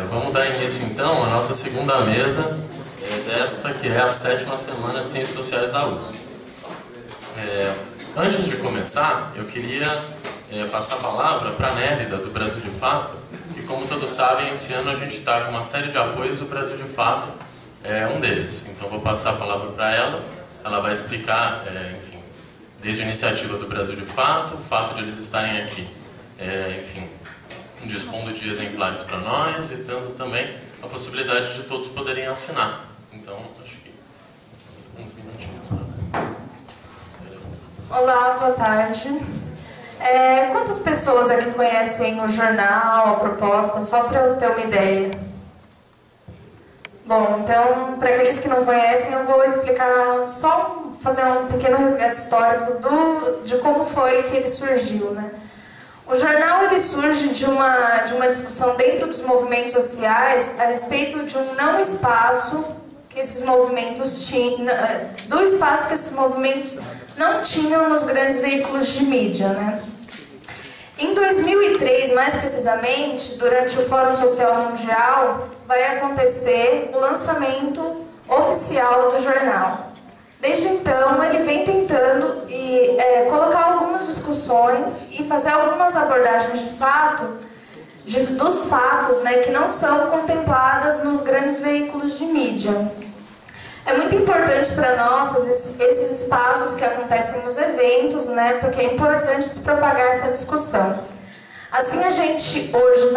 Vamos dar início então à nossa segunda mesa desta que é a 7ª semana de Ciências Sociais da USP. Antes de começar, eu queria passar a palavra para a Nélida, do Brasil de Fato, que, como todos sabem, esse ano a gente está com uma série de apoios do Brasil de Fato, um deles. Então, vou passar a palavra para ela. Ela vai explicar, enfim, desde a iniciativa do Brasil de Fato, o fato de eles estarem aqui, enfim, dispondo de exemplares para nós e tendo também a possibilidade de todos poderem assinar. Então, acho que uns minutinhos para... Olá, boa tarde. Quantas pessoas aqui conhecem o jornal, a proposta, só para eu ter uma ideia? Bom, então, para aqueles que não conhecem, eu vou explicar, só fazer um pequeno resgate histórico de como foi que ele surgiu, né? O jornal ele surge de uma discussão dentro dos movimentos sociais a respeito de um não espaço que esses movimentos tinham, do espaço que esses movimentos não tinham nos grandes veículos de mídia, né? Em 2003, mais precisamente, durante o Fórum Social Mundial, vai acontecer o lançamento oficial do jornal. Desde então, ele vem tentando colocar algumas discussões e fazer algumas abordagens de fato, dos fatos, né, que não são contempladas nos grandes veículos de mídia. É muito importante para nós esses espaços que acontecem nos eventos, né, porque é importante se propagar essa discussão. Assim, a gente hoje,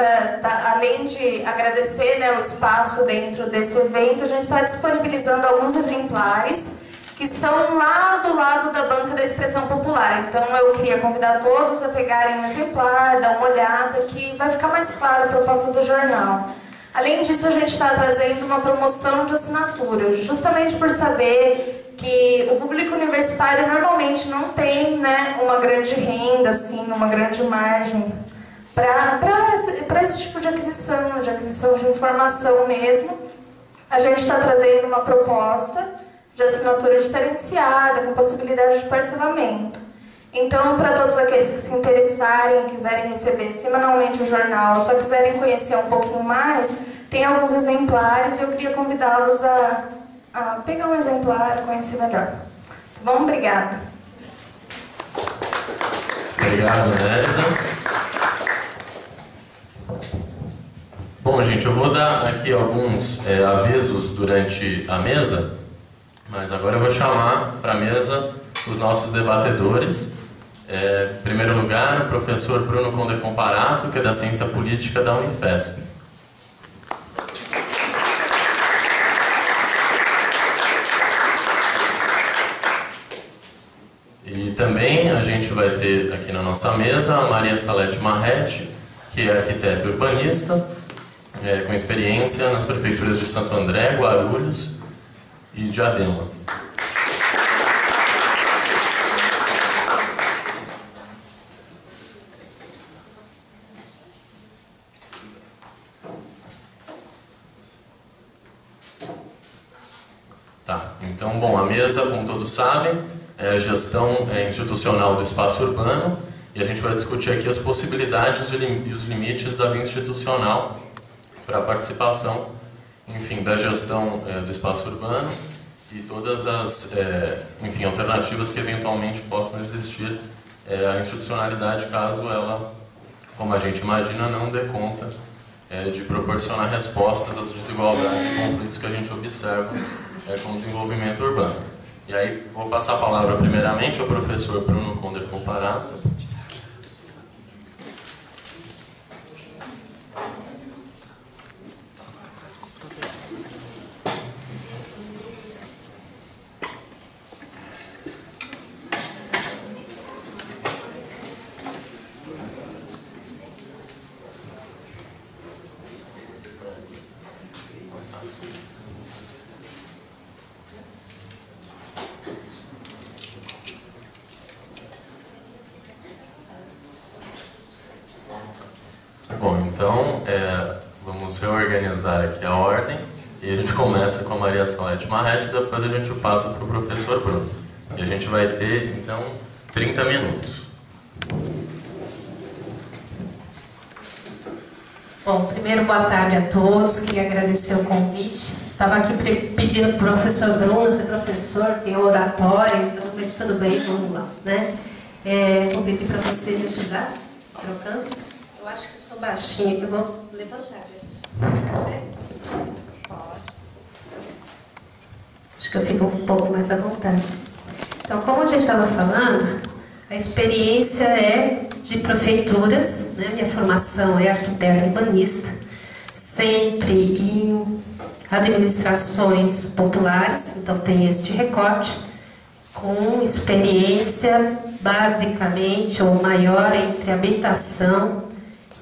além de agradecer, né, o espaço dentro desse evento, a gente está disponibilizando alguns exemplares que estão lá do lado da banca da expressão popular. Então eu queria convidar todos a pegarem um exemplar, dar uma olhada, que vai ficar mais clara a proposta do jornal. Além disso, a gente está trazendo uma promoção de assinatura, justamente por saber que o público universitário normalmente não tem, né, uma grande renda, assim, uma grande margem para esse tipo de aquisição de informação mesmo. A gente está trazendo uma proposta de assinatura diferenciada, com possibilidade de parcelamento. Então, para todos aqueles que se interessarem, quiserem receber semanalmente o jornal, só quiserem conhecer um pouquinho mais, tem alguns exemplares e eu queria convidá-los a pegar um exemplar, conhecer melhor. Tá bom? Obrigada. Obrigado, Nélida. Bom, gente, eu vou dar aqui alguns avisos durante a mesa, mas agora eu vou chamar para a mesa os nossos debatedores. Em primeiro lugar, o professor Bruno Conder Comparato, que é da Ciência Política da Unifesp. E também a gente vai ter aqui na nossa mesa a Maria Salete Marretti, que é arquiteta e urbanista, com experiência nas prefeituras de Santo André, Guarulhos e Diadema. Tá, então, bom, a mesa, como todos sabem, é a gestão institucional do espaço urbano, e a gente vai discutir aqui as possibilidades e os limites da via institucional para a participação, enfim, da gestão do espaço urbano e todas as, enfim, alternativas que eventualmente possam existir à institucionalidade, caso ela, como a gente imagina, não dê conta de proporcionar respostas às desigualdades e conflitos que a gente observa com o desenvolvimento urbano. E aí vou passar a palavra primeiramente ao professor Bruno Conder Comparato. Bom, então vamos reorganizar aqui a ordem e a gente começa com a Maria Salete Marretti, depois a gente passa para o professor Bruno. E a gente vai ter, então, 30 minutos. Bom, primeiro, boa tarde a todos. Queria agradecer o convite. Estava aqui pedindo para o professor Bruno, que é professor, tem oratória, então, mas tudo bem, vamos lá, né? Vou pedir para você me ajudar, trocando. Eu acho que eu sou baixinha, que eu vou levantar, gente. Pode. Acho que eu fico um pouco mais à vontade. Então, como a gente estava falando, a experiência é de prefeituras, né? Minha formação é arquiteta urbanista, sempre em administrações populares, então tem este recorte, com experiência basicamente ou maior entre habitação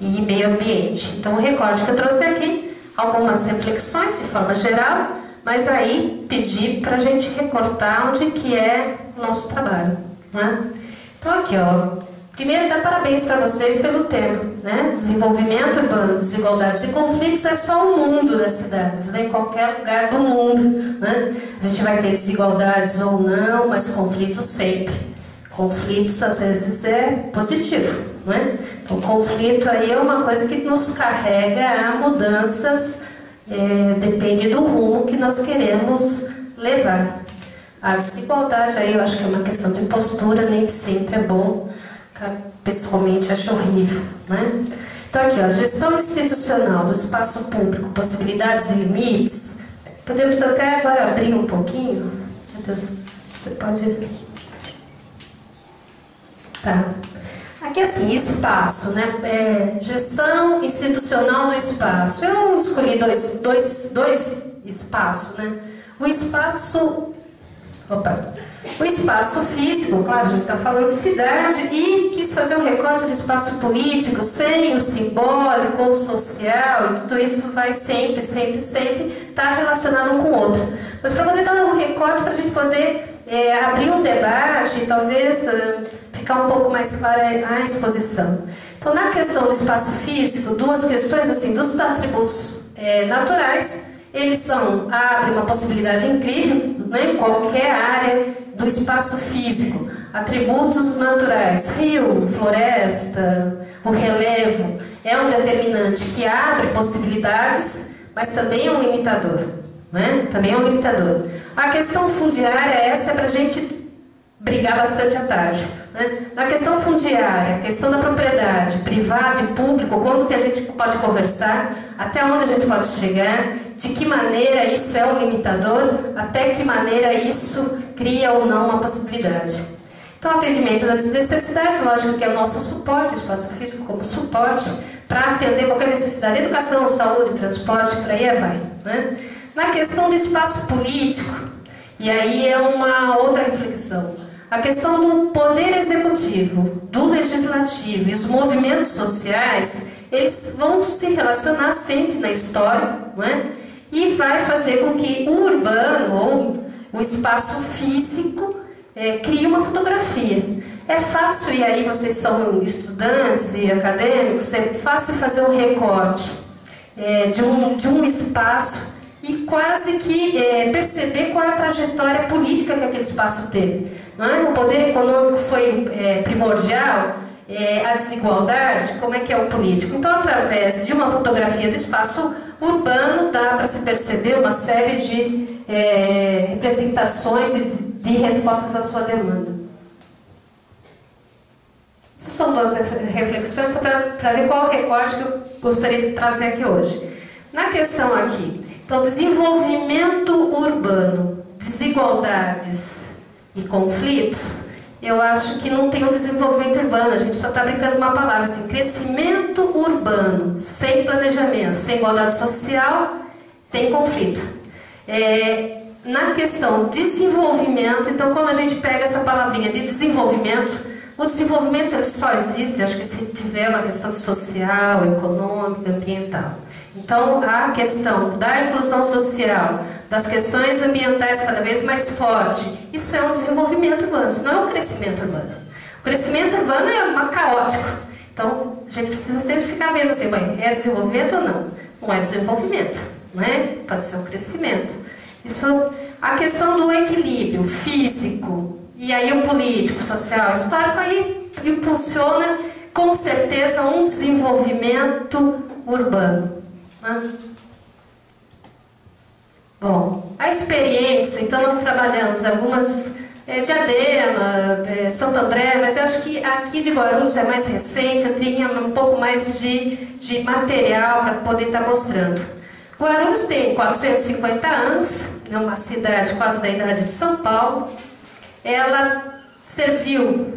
e meio ambiente. Então o recorte que eu trouxe aqui, algumas reflexões de forma geral, mas aí pedi para a gente recortar onde que é o nosso trabalho, né? Então aqui, ó, primeiro dar parabéns para vocês pelo tema, né? Desenvolvimento urbano, desigualdades e conflitos é só o mundo das cidades, né? Em qualquer lugar do mundo, né? A gente vai ter desigualdades ou não, mas conflitos sempre. Conflitos às vezes é positivo, né? Então conflito aí é uma coisa que nos carrega a mudanças, depende do rumo que nós queremos levar. A desigualdade aí eu acho que é uma questão de postura, nem sempre é bom. Pessoalmente acho horrível, né? Então aqui, ó, gestão institucional do espaço público, possibilidades e limites. Podemos até agora abrir um pouquinho. Meu Deus, você pode... Tá. Aqui assim, espaço, né? Gestão institucional do espaço. Eu escolhi dois espaços, né? O espaço... O espaço físico, claro, a gente está falando de cidade, e quis fazer um recorte do espaço político, sem o simbólico ou social, e tudo isso vai sempre estar relacionado um com o outro. Mas para poder dar um recorte, para a gente poder abrir um debate, e talvez ficar um pouco mais clara a exposição. Então, na questão do espaço físico, duas questões assim, dos atributos naturais. Eles abrem uma possibilidade incrível, né, em qualquer área do espaço físico. Atributos naturais, rio, floresta, o relevo, é um determinante que abre possibilidades, mas também é um limitador. Né? Também é um limitador. A questão fundiária, essa é para a gente brigar bastante à tarde. Né? Na questão fundiária, a questão da propriedade, privado e público, quando que a gente pode conversar, até onde a gente pode chegar, de que maneira isso é um limitador, até que maneira isso cria ou não uma possibilidade. Então, atendimento das necessidades, lógico que é o nosso suporte, o espaço físico como suporte, para atender qualquer necessidade, educação, saúde, transporte, por aí vai. Né? Na questão do espaço político, e aí é uma outra reflexão. A questão do poder executivo, do legislativo e os movimentos sociais, eles vão se relacionar sempre na história, não é? E vai fazer com que o urbano, ou o espaço físico, crie uma fotografia. É fácil, e aí vocês são estudantes e acadêmicos, é fácil fazer um recorte de um espaço e quase que perceber qual é a trajetória política que aquele espaço teve. Não é? O poder econômico foi primordial, a desigualdade, como é que é o político. Então, através de uma fotografia do espaço urbano, dá para se perceber uma série de representações e de respostas à sua demanda. Essas são duas reflexões só para ver qual é o recorte que eu gostaria de trazer aqui hoje. Na questão aqui, então, desenvolvimento urbano, desigualdades e conflitos, eu acho que não tem um desenvolvimento urbano, a gente só está brincando com uma palavra assim, crescimento urbano, sem planejamento, sem igualdade social, tem conflito. Na questão desenvolvimento, então quando a gente pega essa palavrinha de desenvolvimento, o desenvolvimento ele só existe, acho que se tiver uma questão social, econômica, ambiental. Então, a questão da inclusão social, das questões ambientais cada vez mais forte, isso é um desenvolvimento urbano, isso não é um crescimento urbano. O crescimento urbano é caótico. Então, a gente precisa sempre ficar vendo assim, é desenvolvimento ou não? Não é desenvolvimento, não é? Pode ser um crescimento. Isso, a questão do equilíbrio físico, e aí o político, social, histórico, aí impulsiona com certeza um desenvolvimento urbano. Né? Bom, a experiência, então nós trabalhamos algumas Diadema, Santo André, mas eu acho que aqui de Guarulhos é mais recente, eu tinha um pouco mais de material para poder estar mostrando. Guarulhos tem 450 anos, é uma cidade quase da idade de São Paulo. Ela serviu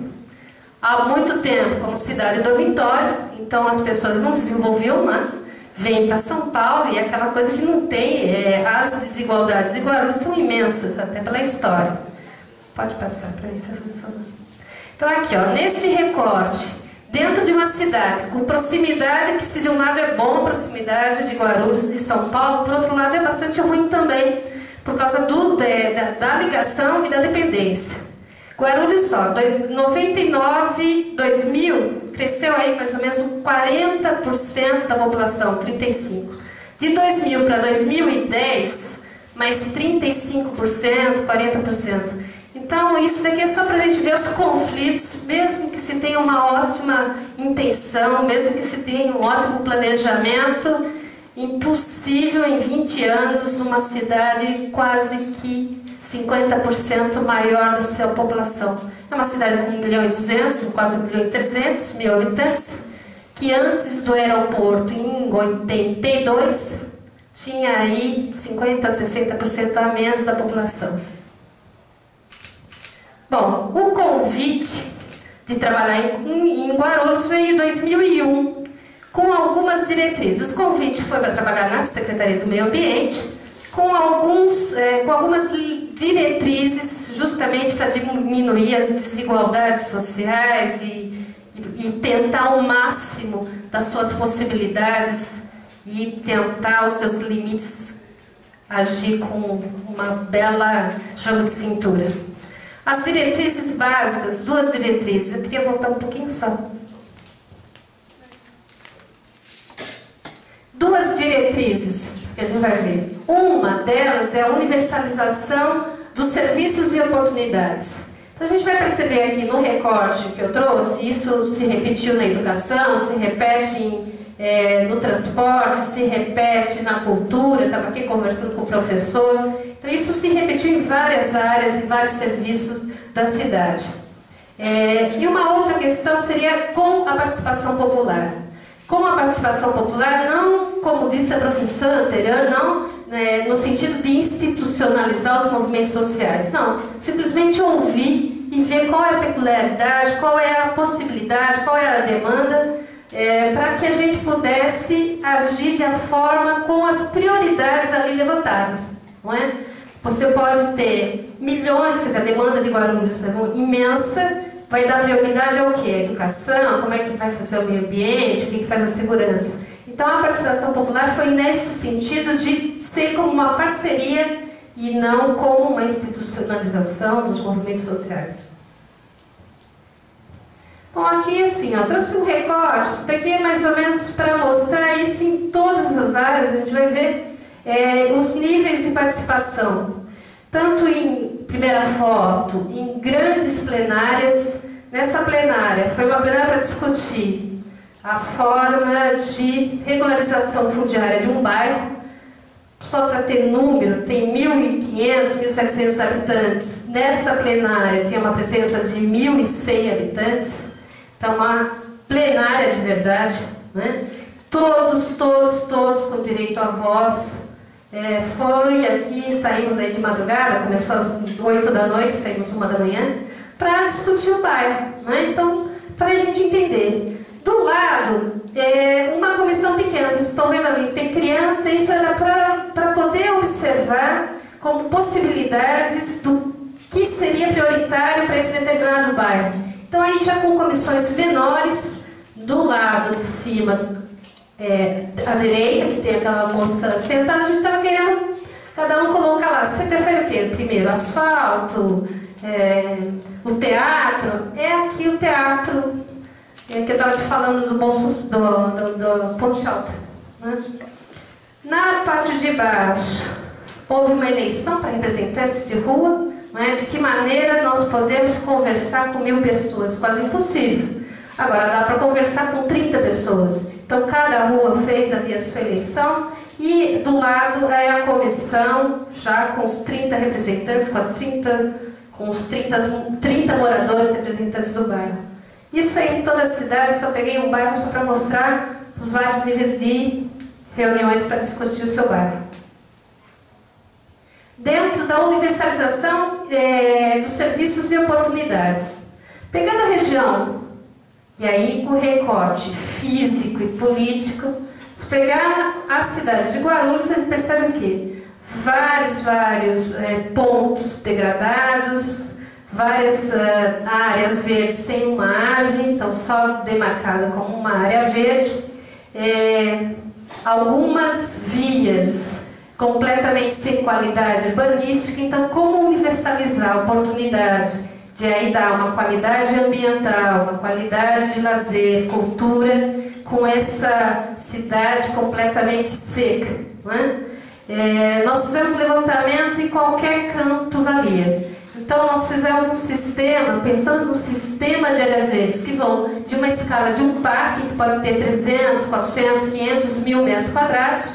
há muito tempo como cidade dormitório, então as pessoas não desenvolviam lá, vêm para São Paulo e aquela coisa que não tem, as desigualdades de Guarulhos são imensas, até pela história. Pode passar para mim, por favor. Então aqui, ó, neste recorte, dentro de uma cidade com proximidade, que se de um lado é bom, a proximidade de Guarulhos, de São Paulo, por outro lado é bastante ruim também, por causa da ligação e da dependência. Guarulhos, ó, 99, 2000, cresceu aí mais ou menos 40% da população, 35%. De 2000 para 2010, mais 35%, 40%. Então, isso daqui é só para a gente ver os conflitos, mesmo que se tenha uma ótima intenção, mesmo que se tenha um ótimo planejamento, impossível em 20 anos uma cidade quase que 50% maior da sua população. É uma cidade com 1.200.000, quase 1.300.000 habitantes, que antes do aeroporto, em 82, tinha aí 50%, 60% a menos da população. Bom, o convite de trabalhar em Guarulhos veio em 2001, com algumas diretrizes. O convite foi para trabalhar na Secretaria do Meio Ambiente, com algumas diretrizes justamente para diminuir as desigualdades sociais e tentar ao máximo das suas possibilidades e tentar os seus limites agir com uma bela jogo de cintura. As diretrizes básicas, duas diretrizes, eu queria voltar um pouquinho só. Duas diretrizes que a gente vai ver. Uma delas é a universalização dos serviços e oportunidades. Então a gente vai perceber aqui no recorte que eu trouxe, isso se repetiu na educação, se repete no transporte, se repete na cultura, estava aqui conversando com o professor. Então isso se repetiu em várias áreas e vários serviços da cidade. E uma outra questão seria com a participação popular. Com a participação popular, não, como disse a professora anterior, não no sentido de institucionalizar os movimentos sociais, não, simplesmente ouvir e ver qual é a peculiaridade, qual é a possibilidade, qual é a demanda, para que a gente pudesse agir de forma com as prioridades ali levantadas, não é? Você pode ter milhões, quer dizer, a demanda de Guarulhos é imensa, vai dar prioridade ao quê? A educação, como é que vai fazer o meio ambiente, o que faz a segurança. Então a participação popular foi nesse sentido de ser como uma parceria e não como uma institucionalização dos movimentos sociais. Bom, aqui assim, ó, trouxe um recorte, isso daqui é mais ou menos para mostrar isso em todas as áreas, a gente vai ver os níveis de participação, tanto em primeira foto, em grandes plenárias. Nessa plenária, foi uma plenária para discutir a forma de regularização fundiária de um bairro. Só para ter número, tem 1.500, 1.700 habitantes. Nesta plenária tinha uma presença de 1.100 habitantes. Então, uma plenária de verdade, né? Todos com direito à voz. Foi aqui, saímos daí de madrugada, começou às 8 da noite, saímos 1 da manhã, para discutir o bairro, né? Então, para a gente entender. Do lado, uma comissão pequena, vocês estão vendo ali, tem criança, isso era para poder observar como possibilidades do que seria prioritário para esse determinado bairro. Então, aí já com comissões menores, do lado de cima, à direita, que tem aquela moça sentada, a gente estava querendo cada um colocar lá. Você prefere o quê? Primeiro, asfalto, o teatro? É aqui o teatro que eu estava te falando do Ponte Alta. Né? Na parte de baixo, houve uma eleição para representantes de rua. Né? De que maneira nós podemos conversar com 1.000 pessoas? Quase impossível. Agora dá para conversar com 30 pessoas. Então cada rua fez ali a sua eleição e do lado é a comissão, já com os 30 representantes, com os 30 moradores representantes do bairro. Isso aí em toda a cidade, só peguei um bairro só para mostrar os vários níveis de reuniões para discutir o seu bairro. Dentro da universalização dos serviços e oportunidades. Pegando a região, e aí com recorte físico e político, se pegar a cidade de Guarulhos, a gente percebe o quê? Vários pontos degradados, várias áreas verdes sem uma árvore, então só demarcado como uma área verde, algumas vias completamente sem qualidade urbanística. Então, como universalizar a oportunidade de aí dar uma qualidade ambiental, uma qualidade de lazer, cultura, com essa cidade completamente seca, não é? Nós fizemos levantamento em qualquer canto valia. Então nós fizemos um sistema, pensamos num sistema de áreas verdes que vão de uma escala de um parque, que pode ter 300, 400, 500 mil metros quadrados,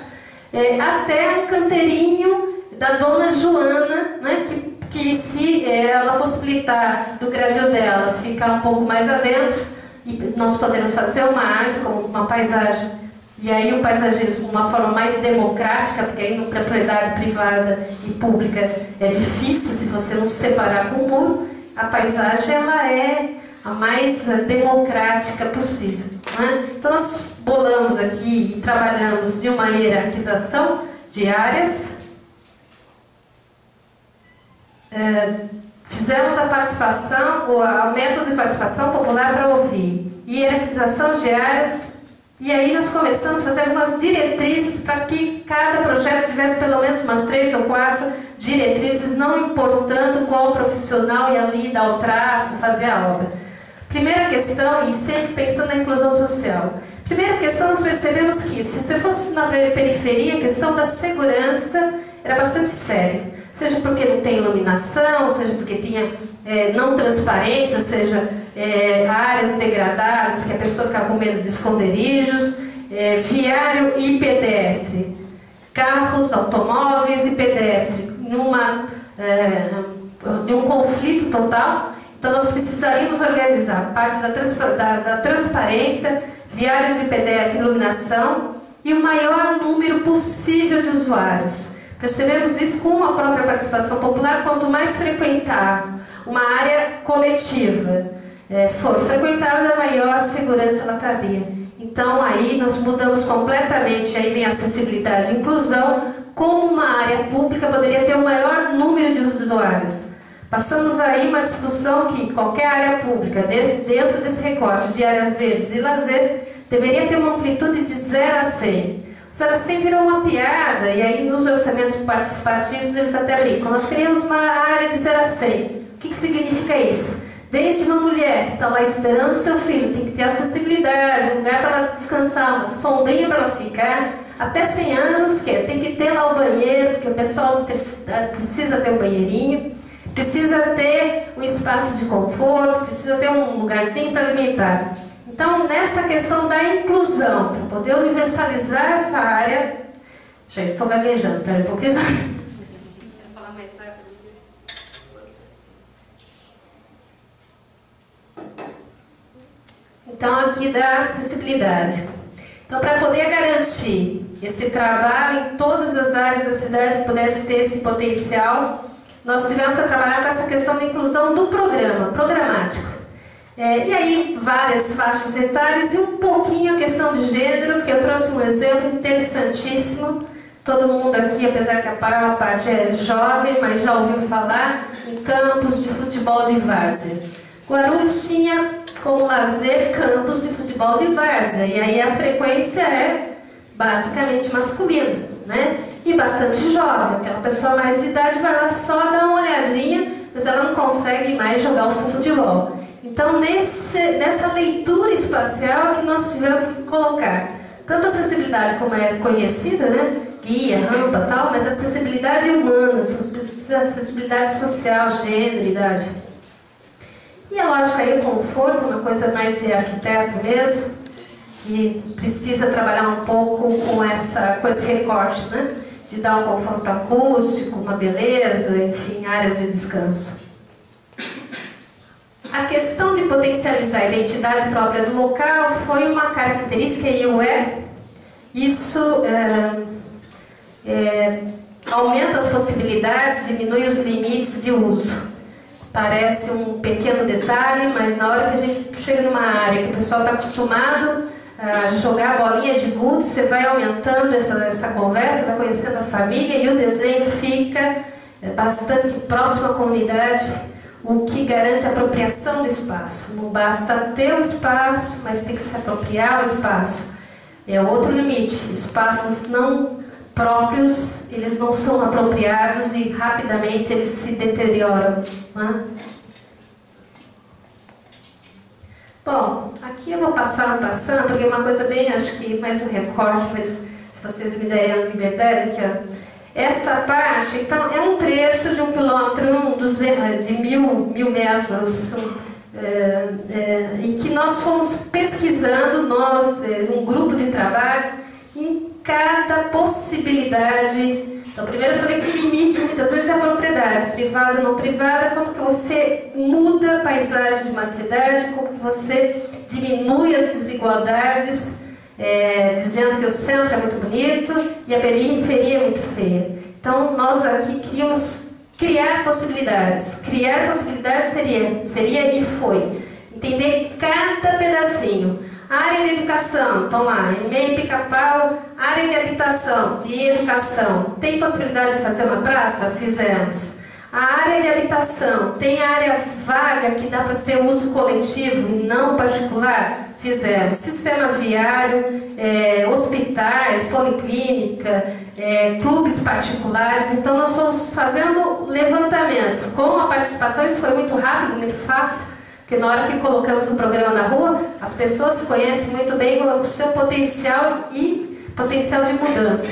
até um canteirinho da dona Joana, né, que se ela possibilitar do gradil dela ficar um pouco mais adentro, e nós podemos fazer uma árvore como uma paisagem, e aí o paisagismo de uma forma mais democrática, porque aí na propriedade privada e pública é difícil se você não separar com o muro. A paisagem ela é a mais democrática possível, né? Então nós bolamos aqui e trabalhamos de uma hierarquização de áreas, fizemos a participação, o método de participação popular para ouvir, hierarquização de áreas, e aí nós começamos a fazer algumas diretrizes para que cada projeto tivesse pelo menos umas 3 ou 4 diretrizes, não importando qual profissional ia ali dar o traço, fazer a obra. Primeira questão, e sempre pensando na inclusão social. Primeira questão, nós percebemos que se você fosse na periferia, a questão da segurança era bastante séria. Seja porque não tem iluminação, seja porque tinha não transparência, ou seja, áreas degradadas, que a pessoa fica com medo de esconderijos, viário e pedestre, carros, automóveis e pedestre, em um conflito total. Então nós precisaríamos organizar parte da transparência, viário de pedestre, iluminação e o maior número possível de usuários. Percebemos isso com a própria participação popular. Quanto mais frequentar uma área coletiva for frequentada, maior segurança ela traria. Então aí nós mudamos completamente, aí vem a acessibilidade e inclusão, como uma área pública poderia ter o maior número de usuários. Passamos aí uma discussão que qualquer área pública, dentro desse recorte de áreas verdes e lazer, deveria ter uma amplitude de 0 a 100. O 0 a 100 virou uma piada, e aí nos orçamentos participativos eles até brincam. Nós queríamos uma área de 0 a 100. O que significa isso? Desde uma mulher que está lá esperando o seu filho, tem que ter acessibilidade, um lugar para ela descansar, uma sombrinha para ela ficar, até 100 anos, tem que ter lá o banheiro, porque o pessoal de terceira precisa ter um banheirinho, precisa ter um espaço de conforto, precisa ter um lugarzinho para alimentar. Então, nessa questão da inclusão, para poder universalizar essa área, já estou gaguejando, pera um pouquinho. Quero falar mais rápido. Então, aqui da acessibilidade. Então, para poder garantir esse trabalho em todas as áreas da cidade que pudesse ter esse potencial, nós tivemos a trabalhar com essa questão da inclusão do programático. E aí, várias faixas etárias e um pouquinho a questão de gênero, porque eu trouxe um exemplo interessantíssimo. Todo mundo aqui, apesar que a maior parte é jovem, mas já ouviu falar em campos de futebol de várzea. Guarulhos tinha como lazer campos de futebol de várzea, e aí a frequência é basicamente masculina, né? E bastante jovem, aquela pessoa mais de idade vai lá só dar uma olhadinha, mas ela não consegue mais jogar o seu futebol. Então, nessa leitura espacial que nós tivemos que colocar tanto a acessibilidade como é conhecida, né? Guia, rampa e tal, mas a acessibilidade humana, a acessibilidade social, gênero, idade. E E é lógico aí o conforto, uma coisa mais de arquiteto mesmo, que precisa trabalhar um pouco com esse recorte, né? De dar um conforto acústico, uma beleza, enfim, áreas de descanso. A questão de potencializar a identidade própria do local foi uma característica e o é. Isso aumenta as possibilidades, diminui os limites de uso. Parece um pequeno detalhe, mas na hora que a gente chega numa área que o pessoal está acostumado a jogar bolinha de gude, você vai aumentando essa conversa, vai conhecendo a família e o desenho fica bastante próximo à comunidade, o que garante a apropriação do espaço. Não basta ter o espaço, mas tem que se apropriar o espaço. É outro limite. Espaços não próprios, eles não são apropriados e rapidamente eles se deterioram, né? Bom, aqui eu vou passando, porque é uma coisa bem, acho que mais um recorte, mas se vocês me derem a liberdade, aqui, ó. Essa parte, então, é um trecho de 1 km, de 1000 metros, em que nós fomos pesquisando, um grupo de trabalho, em cada possibilidade. Então, primeiro eu falei que o limite muitas vezes é a propriedade, privada ou não privada, como que você muda a paisagem de uma cidade, como que você diminui as desigualdades, dizendo que o centro é muito bonito e a periferia é muito feia. Então, nós aqui queríamos criar possibilidades. Criar possibilidades seria e foi. Entender cada pedacinho. Área de educação, então lá, em meio Pica-Pau, área de habitação, de educação. Tem possibilidade de fazer uma praça? Fizemos. A área de habitação, tem área vaga que dá para ser uso coletivo e não particular? Fizemos. Sistema viário, hospitais, policlínica, clubes particulares. Então nós fomos fazendo levantamentos. Com a participação, isso foi muito rápido, muito fácil. Porque na hora que colocamos o programa na rua, as pessoas conhecem muito bem o seu potencial e potencial de mudança.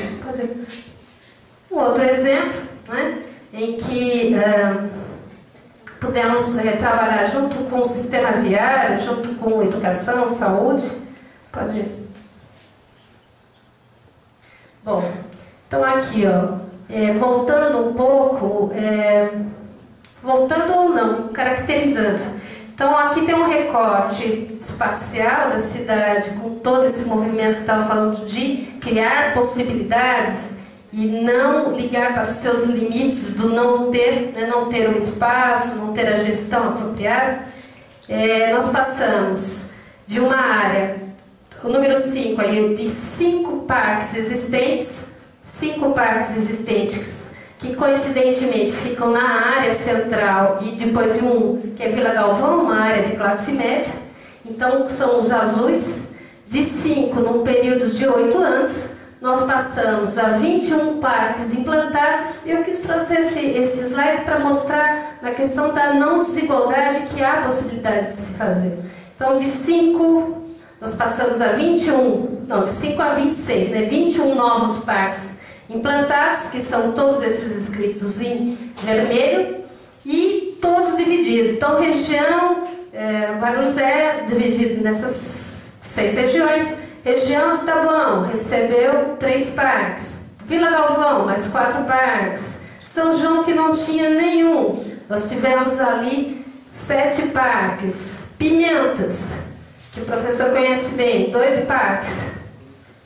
Um outro exemplo, né, em que pudemos trabalhar junto com o sistema viário, junto com educação, saúde. Pode ir. Bom, então aqui, ó, voltando um pouco, voltando ou não, caracterizando. Então, aqui tem um recorte espacial da cidade, com todo esse movimento que estava falando de criar possibilidades e não ligar para os seus limites do não ter, né, não ter um espaço, não ter a gestão apropriada. Nós passamos de uma área, o número 5 aí, de 5 parques existentes, que coincidentemente ficam na área central e depois de um, que é Vila Galvão, uma área de classe média. Então são os azuis. De 5, num período de 8 anos, nós passamos a 21 parques implantados. E eu quis trazer esse slide para mostrar na questão da não desigualdade que há a possibilidade de se fazer. Então de 5, nós passamos a 21, não, de 5 a 26, né? 21 novos parques implantados, que são todos esses escritos em vermelho, e todos divididos. Então, região, Guarulhos é dividido nessas 6 regiões. Região de Taboão recebeu 3 parques. Vila Galvão, mais 4 parques. São João, que não tinha nenhum. Nós tivemos ali 7 parques. Pimentas, que o professor conhece bem, 2 parques.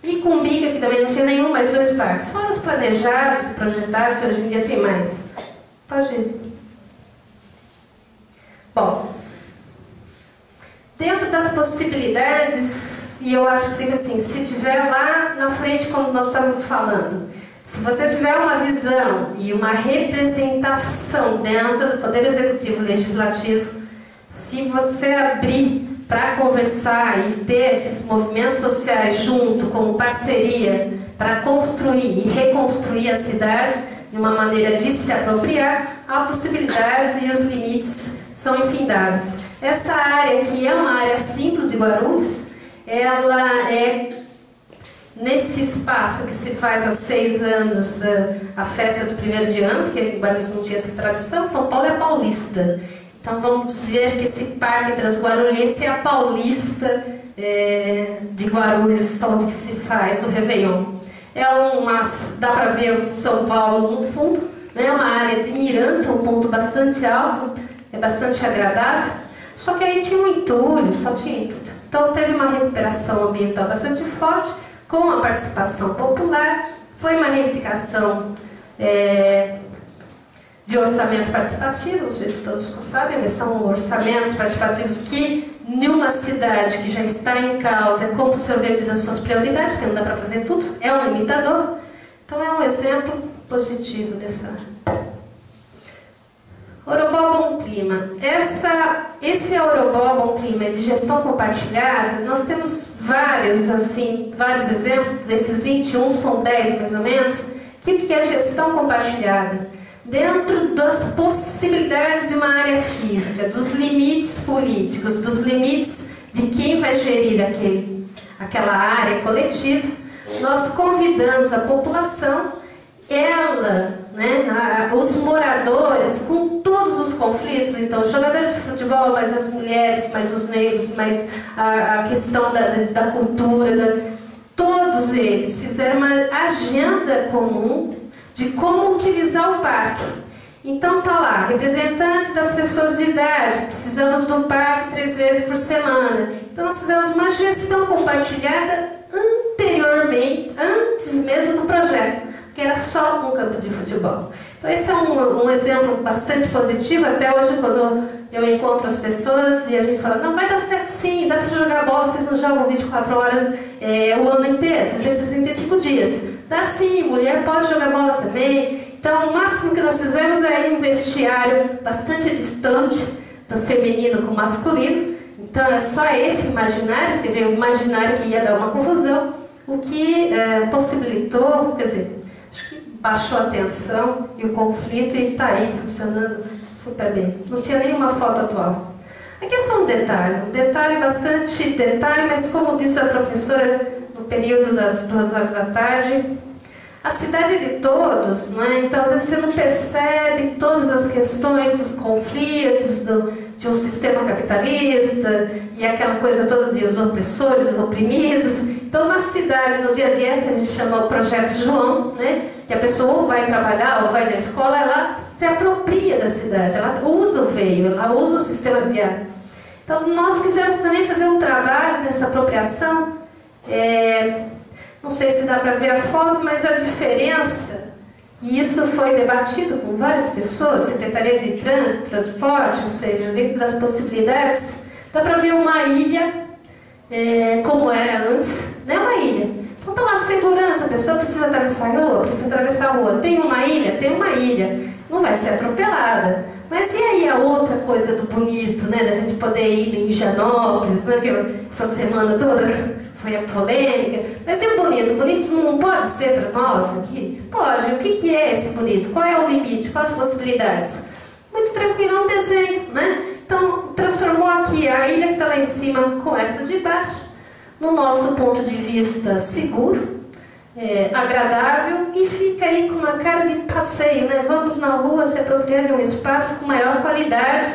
E Cumbica, que também não tinha nenhum, mais 2 parques. Foram os planejados, projetados, hoje em dia tem mais. Pode ir. Bom, dentro das possibilidades, e eu acho que sempre assim, se tiver lá na frente, como nós estamos falando, se você tiver uma visão e uma representação dentro do Poder Executivo Legislativo, se você abrir para conversar e ter esses movimentos sociais junto, como parceria, para construir e reconstruir a cidade de uma maneira de se apropriar, há possibilidades e os limites são infindáveis. Essa área, que é uma área simples de Guarulhos, ela é nesse espaço que se faz há 6 anos a festa do 1º de ano, porque Guarulhos não tinha essa tradição. São Paulo é paulista. Então vamos dizer que esse Parque Transguarulhense é a Paulista de Guarulhos, onde que se faz o Réveillon. Dá para ver o São Paulo no fundo, né? Uma área de mirante, um ponto bastante alto, é bastante agradável. Só que aí tinha um entulho, só tinha entulho. Então teve uma recuperação ambiental bastante forte, com a participação popular. Foi uma reivindicação de orçamento participativo, não sei se todos sabem, mas são orçamentos participativos que, numa cidade que já está em causa, é como se organiza as suas prioridades, porque não dá para fazer tudo, é um limitador. Então é um exemplo positivo dessa. Orobó Bom Clima. Esse Orobó Bom Clima de gestão compartilhada, nós temos vários exemplos, desses 21, são 10 mais ou menos, que é gestão compartilhada. Dentro das possibilidades de uma área física, dos limites políticos, dos limites de quem vai gerir aquela área coletiva, nós convidamos a população, os moradores, com todos os conflitos, então, os jogadores de futebol, mais as mulheres, mais os negros, mais a questão da cultura, todos eles fizeram uma agenda comum de como utilizar o parque. Então tá lá, representantes das pessoas de idade, precisamos do parque 3 vezes por semana. Então nós fizemos uma gestão compartilhada anteriormente, antes mesmo do projeto, que era só um campo de futebol. Então esse é um exemplo bastante positivo. Até hoje, quando eu encontro as pessoas e a gente fala, não, vai dar certo sim, dá para jogar bola, vocês não jogam 24 horas o ano inteiro, 365 dias. Dá sim, mulher pode jogar bola também. Então o máximo que nós fizemos é um vestiário bastante distante do feminino com o masculino. Então é só esse imaginário, quer dizer, o imaginário que ia dar uma confusão, o que possibilitou, quer dizer, acho que baixou a tensão e o conflito e está aí funcionando super bem. Não tinha nenhuma foto atual. Aqui é só um detalhe bastante detalhe, mas como disse a professora no período das 2 horas da tarde, a cidade é de todos, não é? Então às vezes você não percebe todas as questões dos conflitos de um sistema capitalista e aquela coisa toda de os opressores, os oprimidos. Então na cidade, no dia a dia, que a gente chama o Projeto João, né? Que a pessoa ou vai trabalhar ou vai na escola, ela se apropria da cidade, ela usa o veio, ela usa o sistema viário. Então nós quisemos também fazer um trabalho nessa apropriação. Não sei se dá para ver a foto, mas a diferença, e isso foi debatido com várias pessoas, Secretaria de Trânsito, Transporte, ou seja, dentro das possibilidades, dá para ver uma ilha, como era antes, né? Uma ilha. Então está lá segurança, a pessoa precisa atravessar a rua, tem uma ilha, não vai ser atropelada. Mas e aí a outra coisa do bonito, né? Da gente poder ir em Higienópolis, né? Que essa semana toda foi a polêmica. Mas e o bonito? O bonito não pode ser para nós aqui? Pode. O que é esse bonito? Qual é o limite? Quais as possibilidades? Muito tranquilo, é um desenho, né? Então, transformou aqui a ilha que está lá em cima com essa de baixo, no nosso ponto de vista seguro, agradável, e fica aí com uma cara de passeio, né? Vamos na rua se apropriar de um espaço com maior qualidade,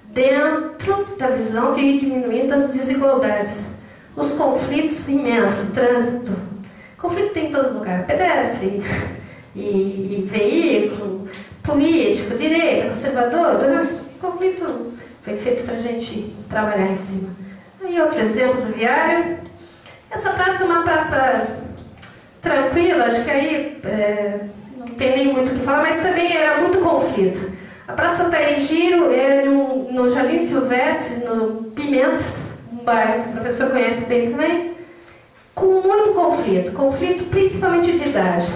dentro da visão de ir diminuindo as desigualdades. Os conflitos imensos, trânsito. Conflito tem em todo lugar, pedestre e veículo, político, direita, conservador. Conflito foi feito para a gente trabalhar em cima. Aí outro exemplo do viário. Essa praça é uma praça tranquila, acho que aí não tem nem muito o que falar, mas também era muito conflito. A Praça Taigiro é no Jardim Silvestre, no Pimentas, um bairro que o professor conhece bem também, com muito conflito principalmente de idade.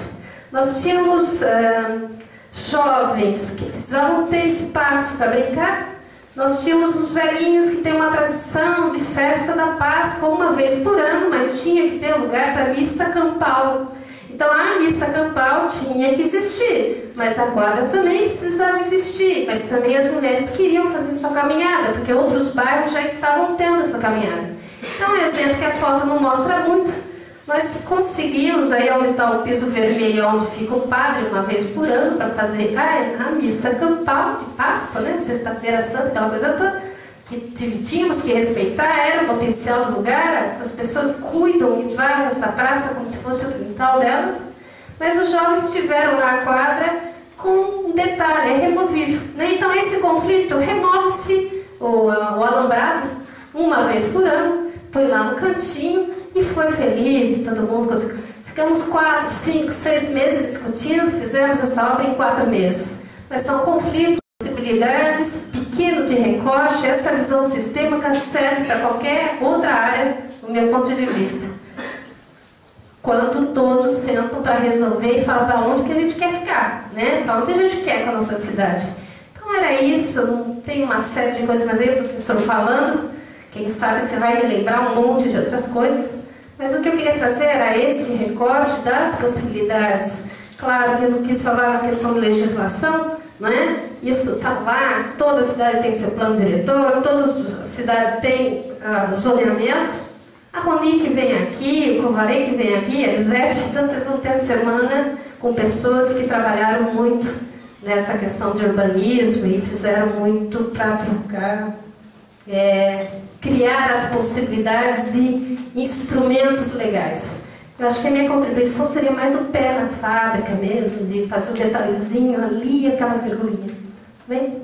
Nós tínhamos jovens que precisavam ter espaço para brincar. Nós tínhamos os velhinhos que têm uma tradição de festa da Páscoa uma vez por ano, mas tinha que ter um lugar para missa campal. Então a missa campal tinha que existir, mas a quadra também precisava existir. Mas também as mulheres queriam fazer sua caminhada, porque outros bairros já estavam tendo essa caminhada. Então um exemplo que a foto não mostra muito, Nós conseguimos, aí onde está o piso vermelho, onde fica o padre uma vez por ano, para fazer a missa campal de Páscoa, né? Sexta-feira Santa, aquela coisa toda, que tínhamos que respeitar, era o potencial do lugar, essas pessoas cuidam e varrem essa praça como se fosse o quintal delas, mas os jovens tiveram lá a quadra com um detalhe, é removível, né? Então esse conflito remove-se o alambrado uma vez por ano, põe lá no cantinho e foi feliz, e todo mundo conseguiu. Ficamos 4, 5, 6 meses discutindo, fizemos essa obra em 4 meses. Mas são conflitos, possibilidades, pequeno de recorte, essa visão sistêmica serve para qualquer outra área, do meu ponto de vista. Quando todos sentam para resolver e falam para onde que a gente quer ficar, né? Para onde a gente quer com a nossa cidade. Então era isso, não tem uma série de coisas, mas aí o professor falando, quem sabe você vai me lembrar um monte de outras coisas. Mas o que eu queria trazer era este recorte das possibilidades. Claro que eu não quis falar na questão de legislação, não é? Isso está lá, toda cidade tem seu plano diretor, toda cidade tem zoneamento. A Roni que vem aqui, o Covarei que vem aqui, a Elisete, então vocês vão ter a semana com pessoas que trabalharam muito nessa questão de urbanismo e fizeram muito para trocar, criar as possibilidades de instrumentos legais. Eu acho que a minha contribuição seria mais o pé na fábrica mesmo, de fazer um detalhezinho ali, aquela virgulinha. Bem?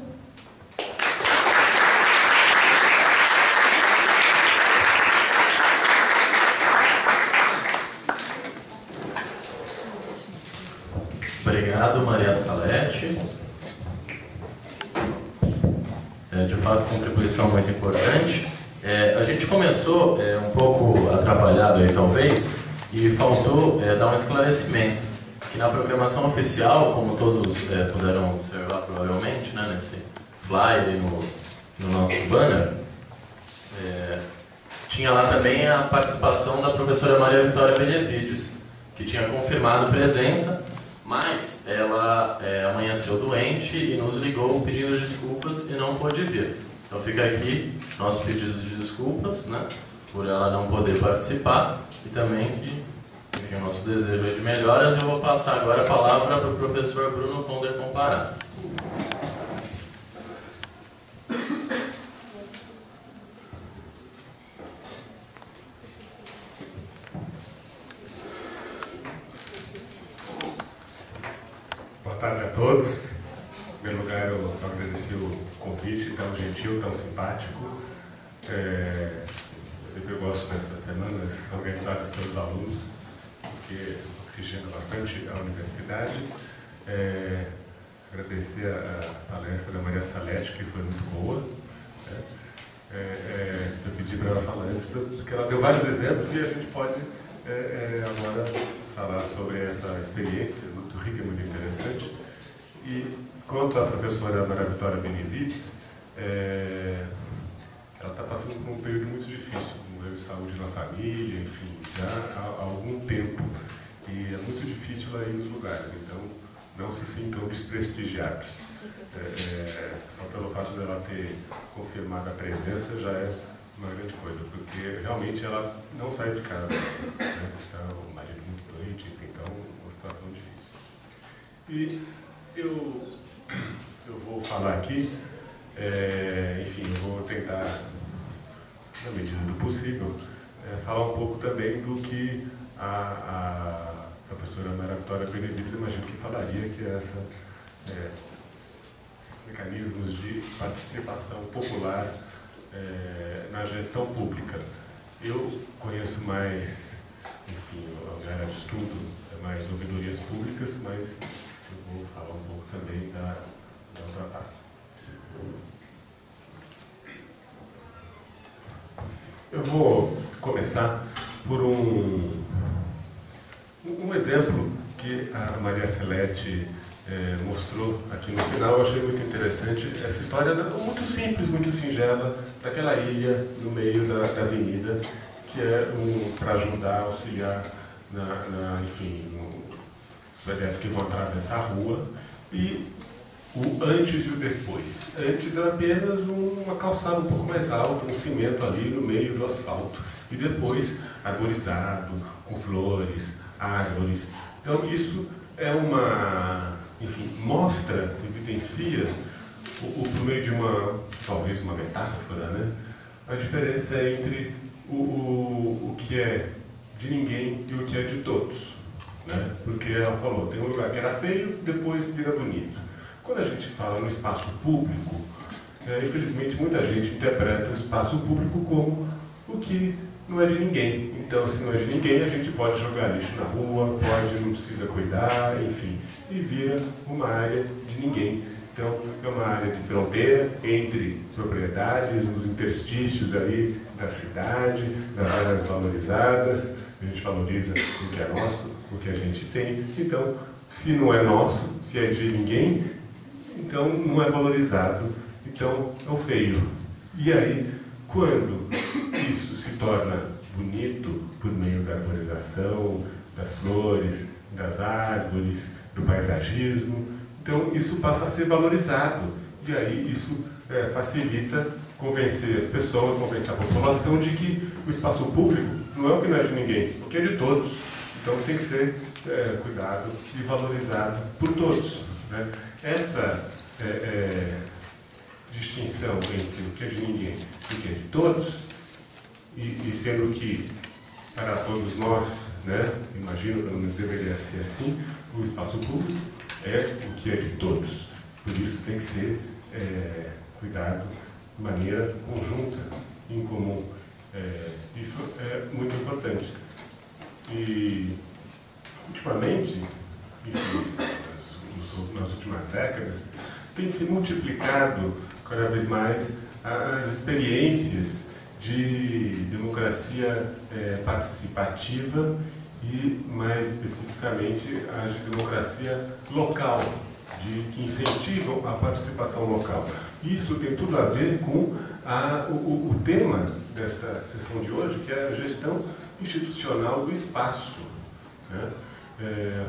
Obrigado, Maria Salete. De fato, contribuição muito importante. A gente começou um pouco atrapalhado aí, talvez, e faltou dar um esclarecimento. Que na programação oficial, como todos puderam observar provavelmente, né, nesse flyer e no nosso banner, tinha lá também a participação da professora Maria Vitória Benevides, que tinha confirmado presença, mas ela amanheceu doente e nos ligou pedindo desculpas e não pôde vir. Então fica aqui nosso pedido de desculpas, né, por ela não poder participar e também que, enfim, o nosso desejo é de melhoras. Eu vou passar agora a palavra para o professor Bruno Conder Comparato. Boa tarde a todos. Em primeiro lugar, eu agradecer o convite tão gentil, tão simpático. Eu sempre gosto dessas semanas organizadas pelos alunos, porque oxigena bastante a universidade. Agradecer a palestra da Maria Salete, que foi muito boa. Eu pedi para ela falar isso, porque ela deu vários exemplos e a gente pode agora falar sobre essa experiência muito rica e muito interessante. E quanto à professora Maria Vitória Benevides, ela está passando por um período muito difícil, com erro de saúde na família, enfim, já há algum tempo. E é muito difícil ela ir nos lugares, então não se sintam desprestigiados. Só pelo fato dela ter confirmado a presença já é uma grande coisa, porque realmente ela não sai de casa, né? Está o marido muito doente, enfim, então uma situação difícil. E eu vou falar aqui, enfim, eu vou tentar, na medida do possível, falar um pouco também do que a professora Maria Vitória Benevides, imagino que falaria, que é esses mecanismos de participação popular na gestão pública. Eu conheço mais, enfim, a minha área de estudo é mais ouvidorias públicas, mas eu vou falar um pouco também da outra parte. Eu vou começar por um exemplo que a Maria Salete mostrou aqui no final. Eu achei muito interessante essa história, muito simples, muito singela, daquela ilha no meio da avenida, que é para ajudar, auxiliar enfim, os bebês que vão atravessar a rua, e o antes e o depois. Antes era apenas uma calçada um pouco mais alta, um cimento ali no meio do asfalto. e depois arborizado, com flores, árvores. Então isso é enfim, mostra, evidencia, por meio de talvez uma metáfora, né? A diferença entre o que é de ninguém e o que é de todos, né? Porque ela falou, tem um lugar que era feio, depois vira bonito. Quando a gente fala no espaço público, infelizmente muita gente interpreta o espaço público como o que não é de ninguém. Então, se não é de ninguém, a gente pode jogar lixo na rua, não precisa cuidar, enfim, e vira uma área de ninguém. Então, é uma área de fronteira entre propriedades, nos interstícios aí da cidade, das áreas valorizadas. A gente valoriza o que é nosso, o que a gente tem. Então, se não é nosso, se é de ninguém, então não é valorizado. Então, é o feio. E aí, quando isso se torna bonito por meio da arborização, das flores, das árvores, do paisagismo, então isso passa a ser valorizado. E aí isso facilita convencer as pessoas, convencer a população de que o espaço público não é o que não é de ninguém, o que é de todos. Então tem que ser cuidado e valorizado por todos, né? Essa distinção entre o que é de ninguém e o que é de todos, e sendo que para todos nós, né, imagino que não deveria ser assim, o espaço público é o que é de todos. Por isso tem que ser cuidado de maneira conjunta, em comum. Isso é muito importante. E, ultimamente, enfim, nas últimas décadas, tem se multiplicado cada vez mais as experiências de democracia participativa e, mais especificamente, a de democracia local, que incentivam a participação local. Isso tem tudo a ver com o tema desta sessão de hoje, que é a gestão institucional do espaço, né?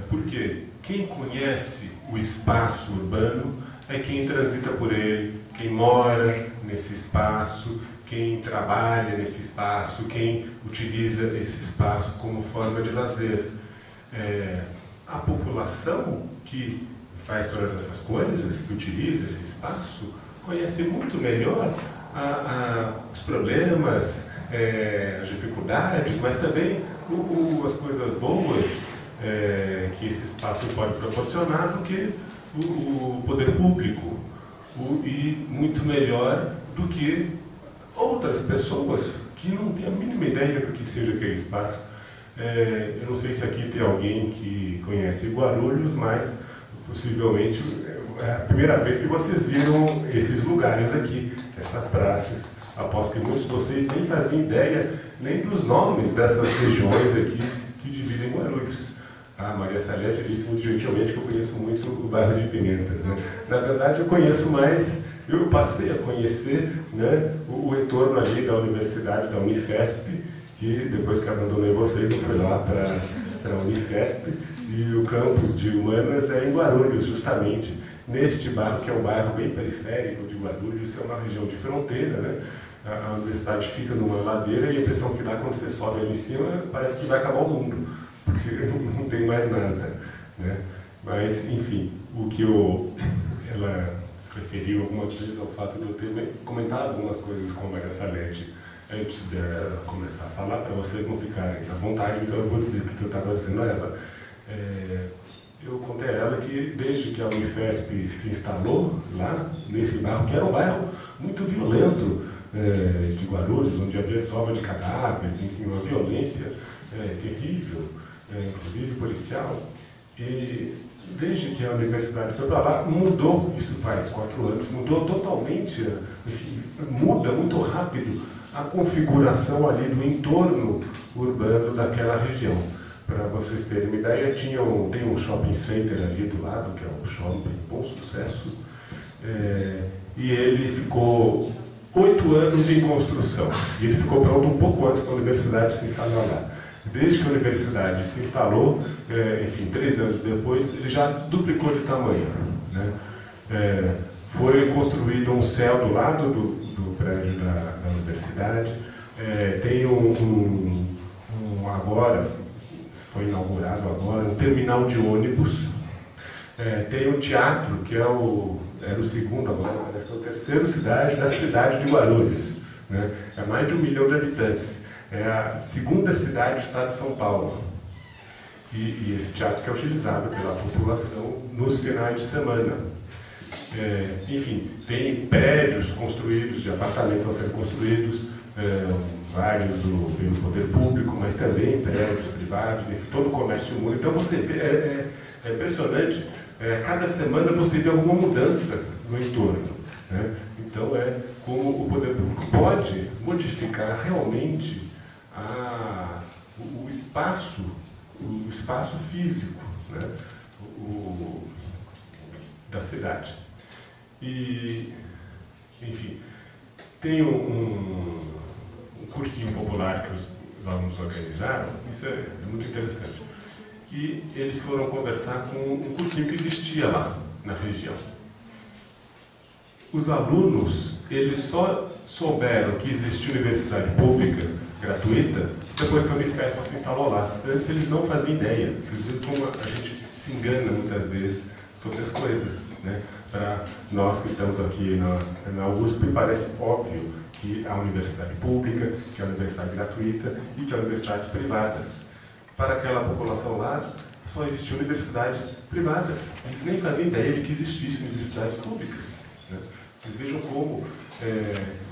Porque quem conhece o espaço urbano é quem transita por ele, quem mora nesse espaço, quem trabalha nesse espaço, quem utiliza esse espaço como forma de lazer. A população que faz todas essas coisas, que utiliza esse espaço, conhece muito melhor os problemas, as dificuldades, mas também as coisas boas que esse espaço pode proporcionar do que o poder público, e muito melhor do que outras pessoas que não têm a mínima ideia do que seja aquele espaço. Eu não sei se aqui tem alguém que conhece Guarulhos, mas possivelmente é a primeira vez que vocês viram esses lugares aqui, essas praças. Aposto que muitos de vocês nem faziam ideia nem dos nomes dessas regiões aqui que dividem Guarulhos. A Maria Salete disse muito gentilmente que eu conheço muito o bairro de Pimentas, né? Na verdade, eu conheço mais, eu passei a conhecer, né, o entorno ali da universidade, da Unifesp, que depois que abandonei vocês, eu fui lá para a Unifesp, e o campus de Humanas é em Guarulhos, justamente, neste bairro, que é um bairro bem periférico de Guarulhos. Isso é uma região de fronteira, né? A universidade fica numa ladeira e a impressão que dá quando você sobe ali em cima parece que vai acabar o mundo, porque não tem mais nada, né? Mas, enfim, ela se referiu algumas vezes ao fato de eu ter comentado algumas coisas com a Maria Salete antes de ela começar a falar, para vocês não ficarem à vontade, então eu vou dizer o que eu estava dizendo a ela. Eu contei a ela que desde que a Unifesp se instalou lá, nesse bairro, que era um bairro muito violento de Guarulhos, onde havia desova de cadáveres, enfim, uma violência terrível, inclusive policial, e desde que a universidade foi para lá, mudou, isso faz 4 anos, mudou totalmente, enfim, muda muito rápido a configuração ali do entorno urbano daquela região. Para vocês terem uma ideia, tem um shopping center ali do lado, que é o Shopping Bom Sucesso, e ele ficou 8 anos em construção, e ele ficou pronto um pouco antes da universidade se instalar lá. Desde que a universidade se instalou, enfim, 3 anos depois, ele já duplicou de tamanho, né? Foi construído um céu do lado do prédio da universidade, Tem agora, foi inaugurado agora, um terminal de ônibus. Tem um teatro, que era o segundo agora, parece que é o terceiro da cidade de Guarulhos. Né? É mais de 1 milhão de habitantes. É a segunda cidade do estado de São Paulo. E esse teatro que é utilizado pela população nos finais de semana. Enfim, tem prédios construídos, de apartamentos vão ser construídos, vários pelo poder público, mas também prédios privados, enfim, todo o comércio muda. Então você vê, é impressionante, cada semana você vê alguma mudança no entorno. Né? Então como o poder público pode modificar realmente o espaço físico, né? Da cidade. E, enfim, tem um cursinho popular que os alunos organizaram, isso é muito interessante. E eles foram conversar com um cursinho que existia lá na região. Os alunos, eles só souberam que existia universidade pública, gratuita, depois que a Unifesp se instalou lá. Antes eles não faziam ideia. Vocês viram como a gente se engana muitas vezes sobre as coisas. Né? Para nós que estamos aqui na USP, parece óbvio que há universidade pública, que há universidade gratuita e que há universidades privadas. Para aquela população lá, só existiam universidades privadas. Eles nem faziam ideia de que existissem universidades públicas. Né? Vocês vejam como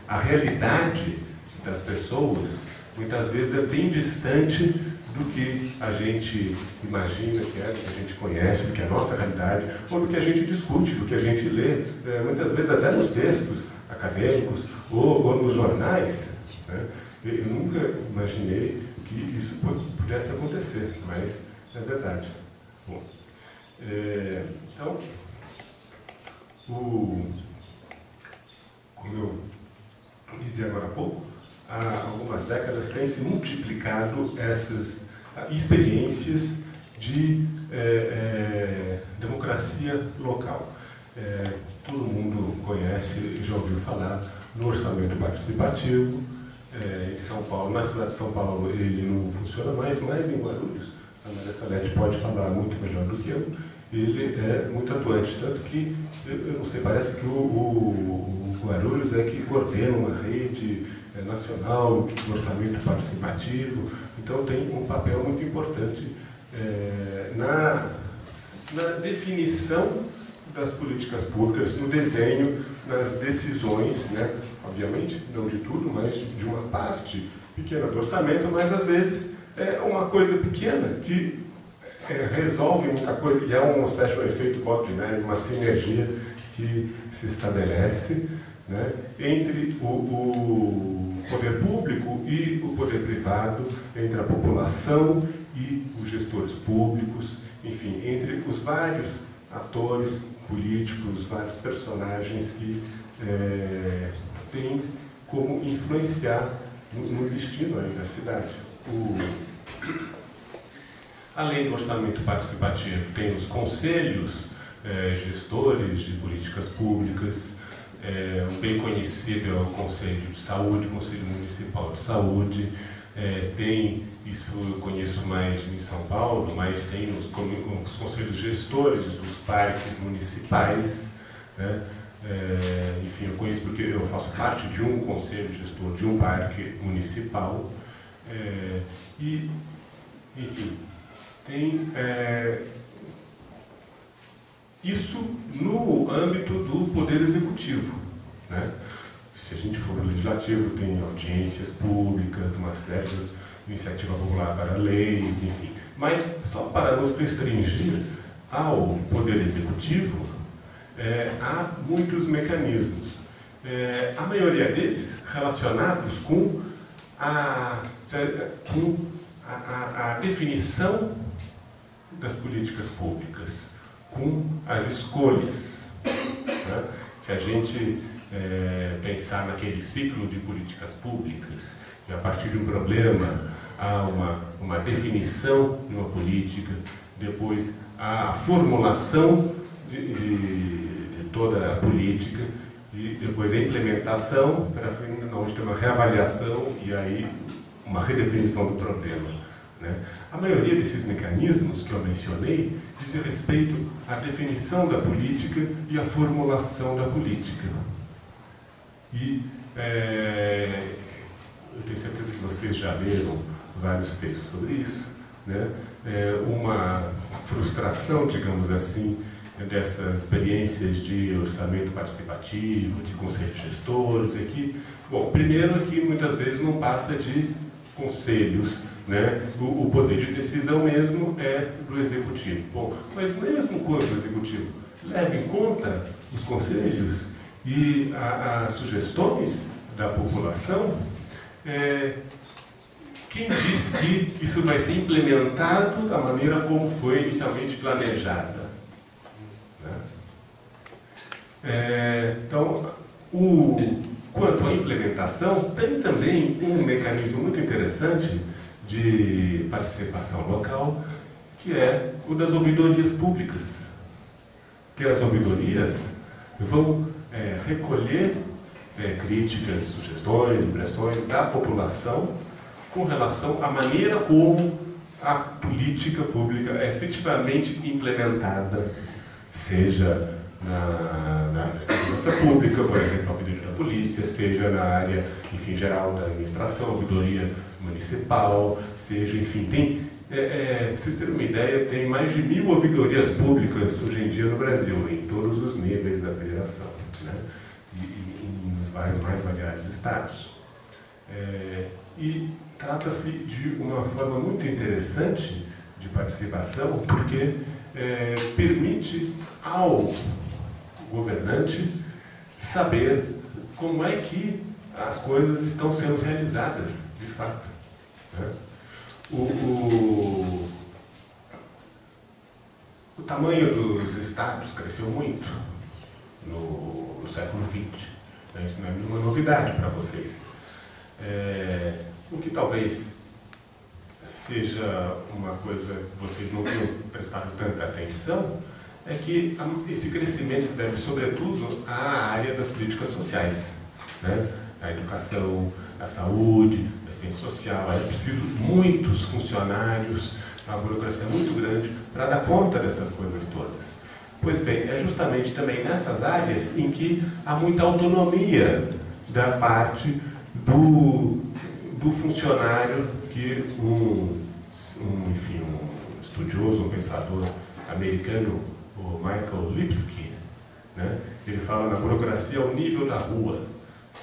a realidade das pessoas muitas vezes é bem distante do que a gente imagina que é, do que a gente conhece, do que é a nossa realidade, ou do que a gente discute, do que a gente lê, muitas vezes até nos textos acadêmicos ou nos jornais. Né? Eu nunca imaginei que isso pudesse acontecer, mas é verdade. Bom, então, como eu dizia agora há pouco, há algumas décadas tem se multiplicado essas experiências de democracia local. Todo mundo conhece, já ouviu falar no orçamento participativo. Em São Paulo, na cidade de São Paulo, ele não funciona mais, mas em Guarulhos, a Maria Salete pode falar muito melhor do que eu, ele é muito atuante, tanto que, eu não sei, parece que o Guarulhos é que coordena uma rede nacional de orçamento participativo, então tem um papel muito importante na definição das políticas públicas, no desenho, nas decisões, né? Obviamente, não de tudo, mas de uma parte pequena do orçamento, mas às vezes é uma coisa pequena que resolve muita coisa, e é uma espécie de efeito bola de neve, uma sinergia que se estabelece, né, entre o poder público e o poder privado, entre a população e os gestores públicos, enfim, entre os vários atores políticos, vários personagens que têm como influenciar no destino aí da cidade. Além do orçamento participativo, tem os conselhos gestores de políticas públicas, bem conhecido é o Conselho de Saúde, o Conselho Municipal de Saúde, tem, isso eu conheço mais em São Paulo, mas tem os conselhos gestores dos parques municipais, né? Enfim, eu conheço porque eu faço parte de um conselho gestor de um parque municipal, e, enfim, tem isso no âmbito do Poder Executivo, né? Se a gente for no Legislativo, tem audiências públicas, uma série de iniciativa popular para leis, enfim. Mas, só para nos restringir ao Poder Executivo, há muitos mecanismos. A maioria deles relacionados com a definição das políticas públicas, com as escolhas. Né? Se a gente pensar naquele ciclo de políticas públicas, e a partir de um problema há uma definição de uma política, depois há a formulação de toda a política, e depois a implementação, onde tem uma reavaliação e aí uma redefinição do problema, né? A maioria desses mecanismos que eu mencionei diz respeito à definição da política e à formulação da política. E eu tenho certeza que vocês já leram vários textos sobre isso, né? Uma frustração, digamos assim, dessas experiências de orçamento participativo, de conselhos gestores aqui. Bom, primeiro que muitas vezes não passa de conselhos, né? O poder de decisão mesmo é do executivo. Bom, mas mesmo quando o executivo leva em conta os conselhos e as sugestões da população, quem diz que isso vai ser implementado da maneira como foi inicialmente planejada? Então, quanto à implementação, tem também um mecanismo muito interessante de participação local, que é o das ouvidorias públicas. Que as ouvidorias vão recolher críticas, sugestões, impressões da população com relação à maneira como a política pública é efetivamente implementada, seja na área da segurança pública, por exemplo, a ouvidoria da polícia, seja na área, enfim, geral da administração, ouvidoria municipal, seja, enfim, tem, pra vocês terem uma ideia, tem mais de 1000 ouvidorias públicas hoje em dia no Brasil, em todos os níveis da federação, né? E nos mais variados estados. E trata-se de uma forma muito interessante de participação, porque permite ao governante saber como é que as coisas estão sendo realizadas, de fato, né? O tamanho dos estados cresceu muito no século XX. Isso não é nenhuma novidade para vocês. O que talvez seja uma coisa que vocês não tenham prestado tanta atenção é que esse crescimento se deve, sobretudo, à área das políticas sociais, né? A educação, a saúde, a assistência social. É preciso muitos funcionários, uma burocracia muito grande para dar conta dessas coisas todas. Pois bem, é justamente também nessas áreas em que há muita autonomia da parte do funcionário que enfim, um estudioso, um pensador americano, o Michael Lipsky, né? Ele fala na burocracia ao nível da rua,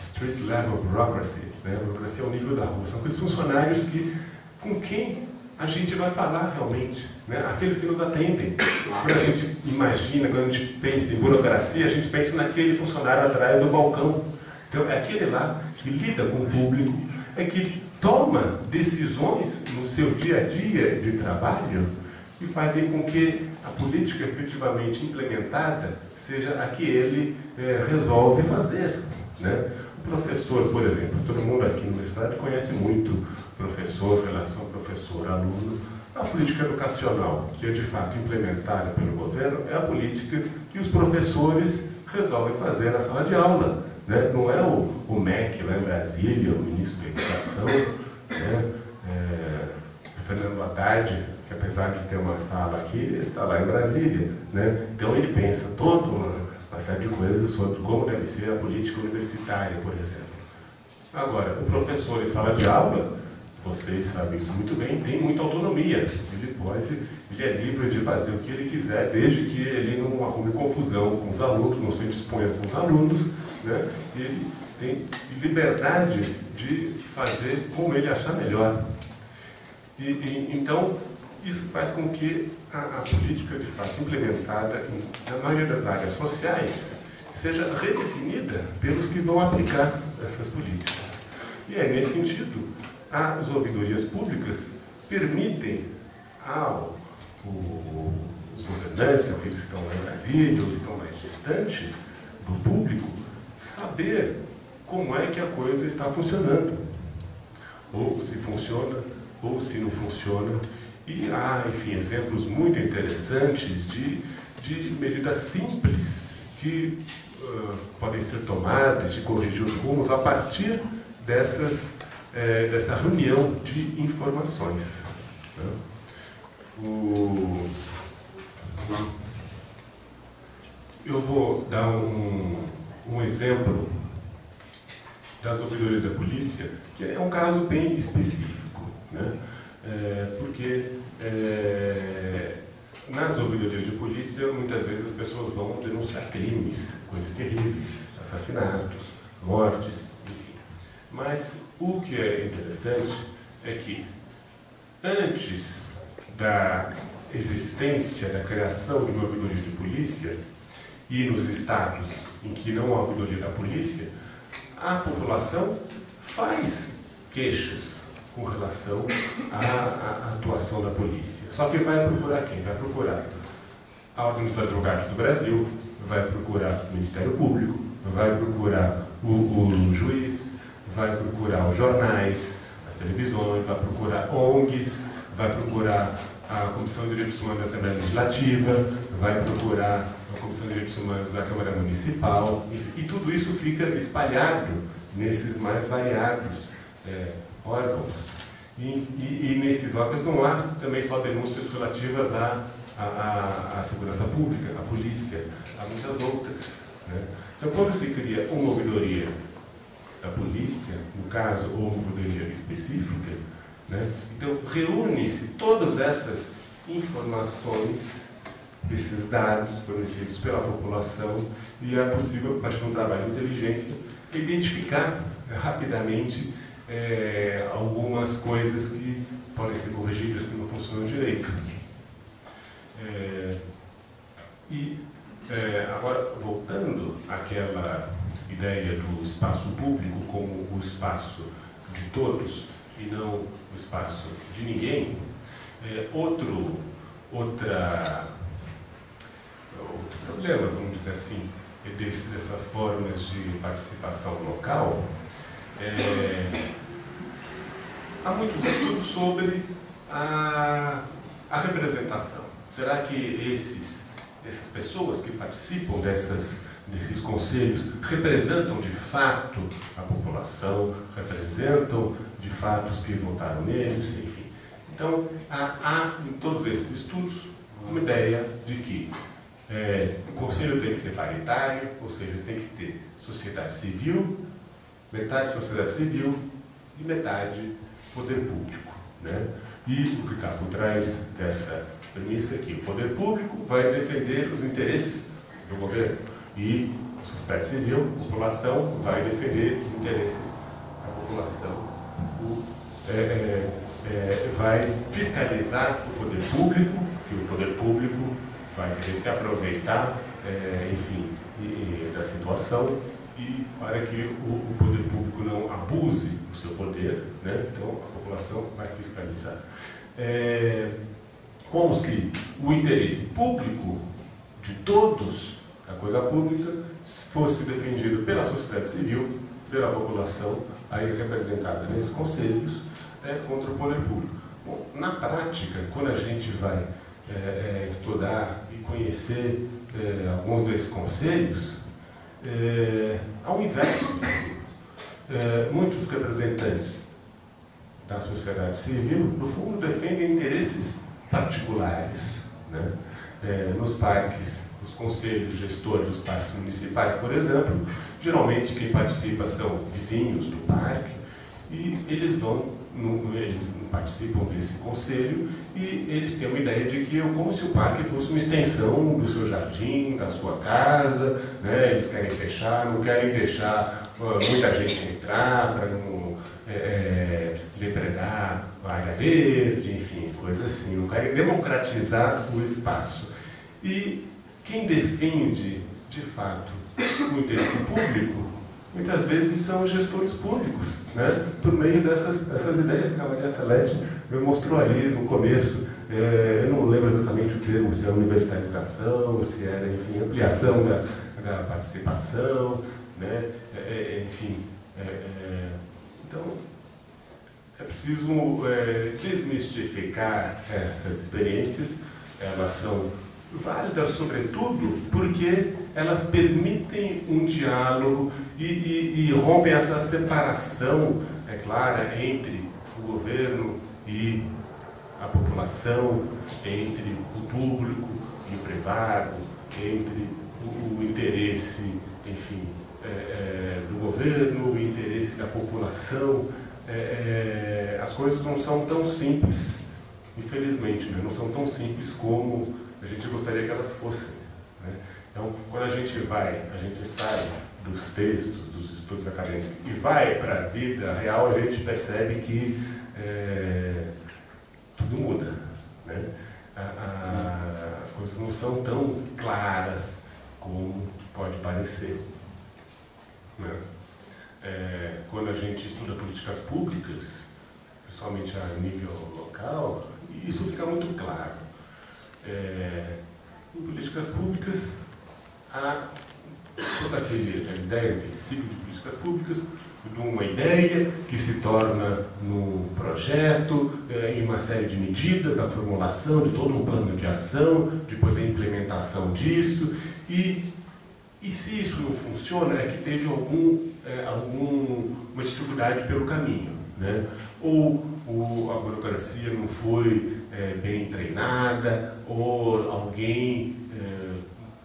street level bureaucracy, né? A burocracia ao nível da rua. São aqueles funcionários com quem a gente vai falar realmente, né? Aqueles que nos atendem. Quando a gente imagina, quando a gente pensa em burocracia, a gente pensa naquele funcionário atrás do balcão. Então, é aquele lá que lida com o público, é que toma decisões no seu dia a dia de trabalho e fazem com que a política efetivamente implementada seja a que ele resolve fazer, né? O professor, por exemplo, todo mundo aqui na universidade conhece muito professor, relação professor-aluno. A política educacional, que é de fato implementada pelo governo, é a política que os professores resolvem fazer na sala de aula, né? Não é o MEC lá em Brasília, o ministro da Educação, né? Fernando Haddad, que apesar de ter uma sala aqui, está lá em Brasília, né? Então ele pensa toda uma série de coisas sobre como deve ser a política universitária, por exemplo. Agora, o professor em sala de aula, vocês sabem isso muito bem, tem muita autonomia. Ele é livre de fazer o que ele quiser, desde que ele não arrume confusão com os alunos, não se disponha com os alunos, né? Ele tem liberdade de fazer como ele achar melhor. Então, isso faz com que a política, de fato, implementada na maioria das áreas sociais, seja redefinida pelos que vão aplicar essas políticas. E aí, nesse sentido, as ouvidorias públicas permitem os governantes, aqueles que estão lá em Brasília ou estão mais distantes do público, saber como é que a coisa está funcionando, ou se funciona, ou se não funciona. E há, enfim, exemplos muito interessantes de medidas simples que podem ser tomados e corrigidos rumos a partir dessa reunião de informações. Né? Eu vou dar um exemplo das ouvidorias da polícia, que é um caso bem específico, né? Porque nas ouvidorias de polícia, muitas vezes as pessoas vão denunciar crimes, coisas terríveis, assassinatos, mortes, enfim. Mas o que é interessante é que antes da existência, da criação de uma ouvidoria de polícia, e nos estados em que não há ouvidoria da polícia, a população faz queixas com relação à atuação da polícia. Só que vai procurar quem? Vai procurar a Ordem dos Advogados do Brasil, vai procurar o Ministério Público, vai procurar o juiz, vai procurar os jornais, as televisões, vai procurar ONGs, vai procurar a Comissão de Direitos Humanos da Assembleia Legislativa, vai procurar a Comissão de Direitos Humanos da Câmara Municipal, e tudo isso fica espalhado nesses mais variados órgãos. E nesses órgãos não há também só denúncias relativas à segurança pública, à polícia, há muitas outras. Né? Então, quando se cria uma ouvidoria da polícia, no caso, ou uma ouvidoria específica, né? Então, reúne-se todas essas informações, esses dados fornecidos pela população, e é possível, a partir de um trabalho de inteligência, identificar rapidamente algumas coisas que podem ser corrigidas, que não funcionam direito. Agora, voltando àquela ideia do espaço público como o espaço de todos, e não o espaço de ninguém, outro problema, vamos dizer assim, dessas formas de participação local, há muitos estudos sobre a representação. Será que essas pessoas que participam desses conselhos representam de fato a população, representam de fato os que votaram neles, enfim. Então, há em todos esses estudos uma ideia de que o conselho tem que ser paritário, ou seja, tem que ter sociedade civil, metade sociedade civil e metade poder público, né? E o que está por trás dessa premissa é que o poder público vai defender os interesses do governo e a sociedade civil, a população, vai defender os interesses da população, vai fiscalizar o poder público, e o poder público vai querer se aproveitar, enfim, da situação, e para que o poder público não abuse do seu poder, né? Então a população vai fiscalizar. Como se o interesse público de todos, a coisa pública, fosse defendido pela sociedade civil, pela população, aí representada nesses conselhos, contra o poder público. Bom, na prática, quando a gente vai estudar e conhecer alguns desses conselhos, ao inverso, muitos representantes da sociedade civil, no fundo, defendem interesses particulares, né? Nos parques, os conselhos gestores dos parques municipais, por exemplo, geralmente quem participa são vizinhos do parque, e eles participam desse conselho, e eles têm uma ideia de que é como se o parque fosse uma extensão do seu jardim, da sua casa, né? Eles querem fechar, não querem deixar muita gente entrar para não depredar a área verde, enfim, coisa assim, não querem democratizar o espaço. E quem defende, de fato, o interesse público, muitas vezes são os gestores públicos, né? Por meio dessas ideias que a Maria Celeste mostrou ali no começo. Eu não lembro exatamente o termo, se é universalização, se era, enfim, ampliação da participação, né? Enfim. Então, é preciso desmistificar essas experiências. Elas são válidas, sobretudo, porque elas permitem um diálogo e rompem essa separação, é clara, entre o governo e a população, entre o público e o privado, entre o interesse, enfim, do governo, o interesse da população. As coisas não são tão simples, infelizmente, né? Não são tão simples como a gente gostaria que elas fossem, né? Então, quando a gente sai dos textos, dos estudos acadêmicos e vai para a vida real, a gente percebe que tudo muda, né? As coisas não são tão claras como pode parecer, né? Quando a gente estuda políticas públicas, principalmente a nível local, isso fica muito claro. Em políticas públicas, há toda aquela ideia, aquele ciclo de políticas públicas, de uma ideia que se torna num projeto, em uma série de medidas, a formulação de todo um plano de ação, depois a implementação disso, e se isso não funciona, é que teve alguma dificuldade pelo caminho, né? Ou a burocracia não foi bem treinada, ou alguém,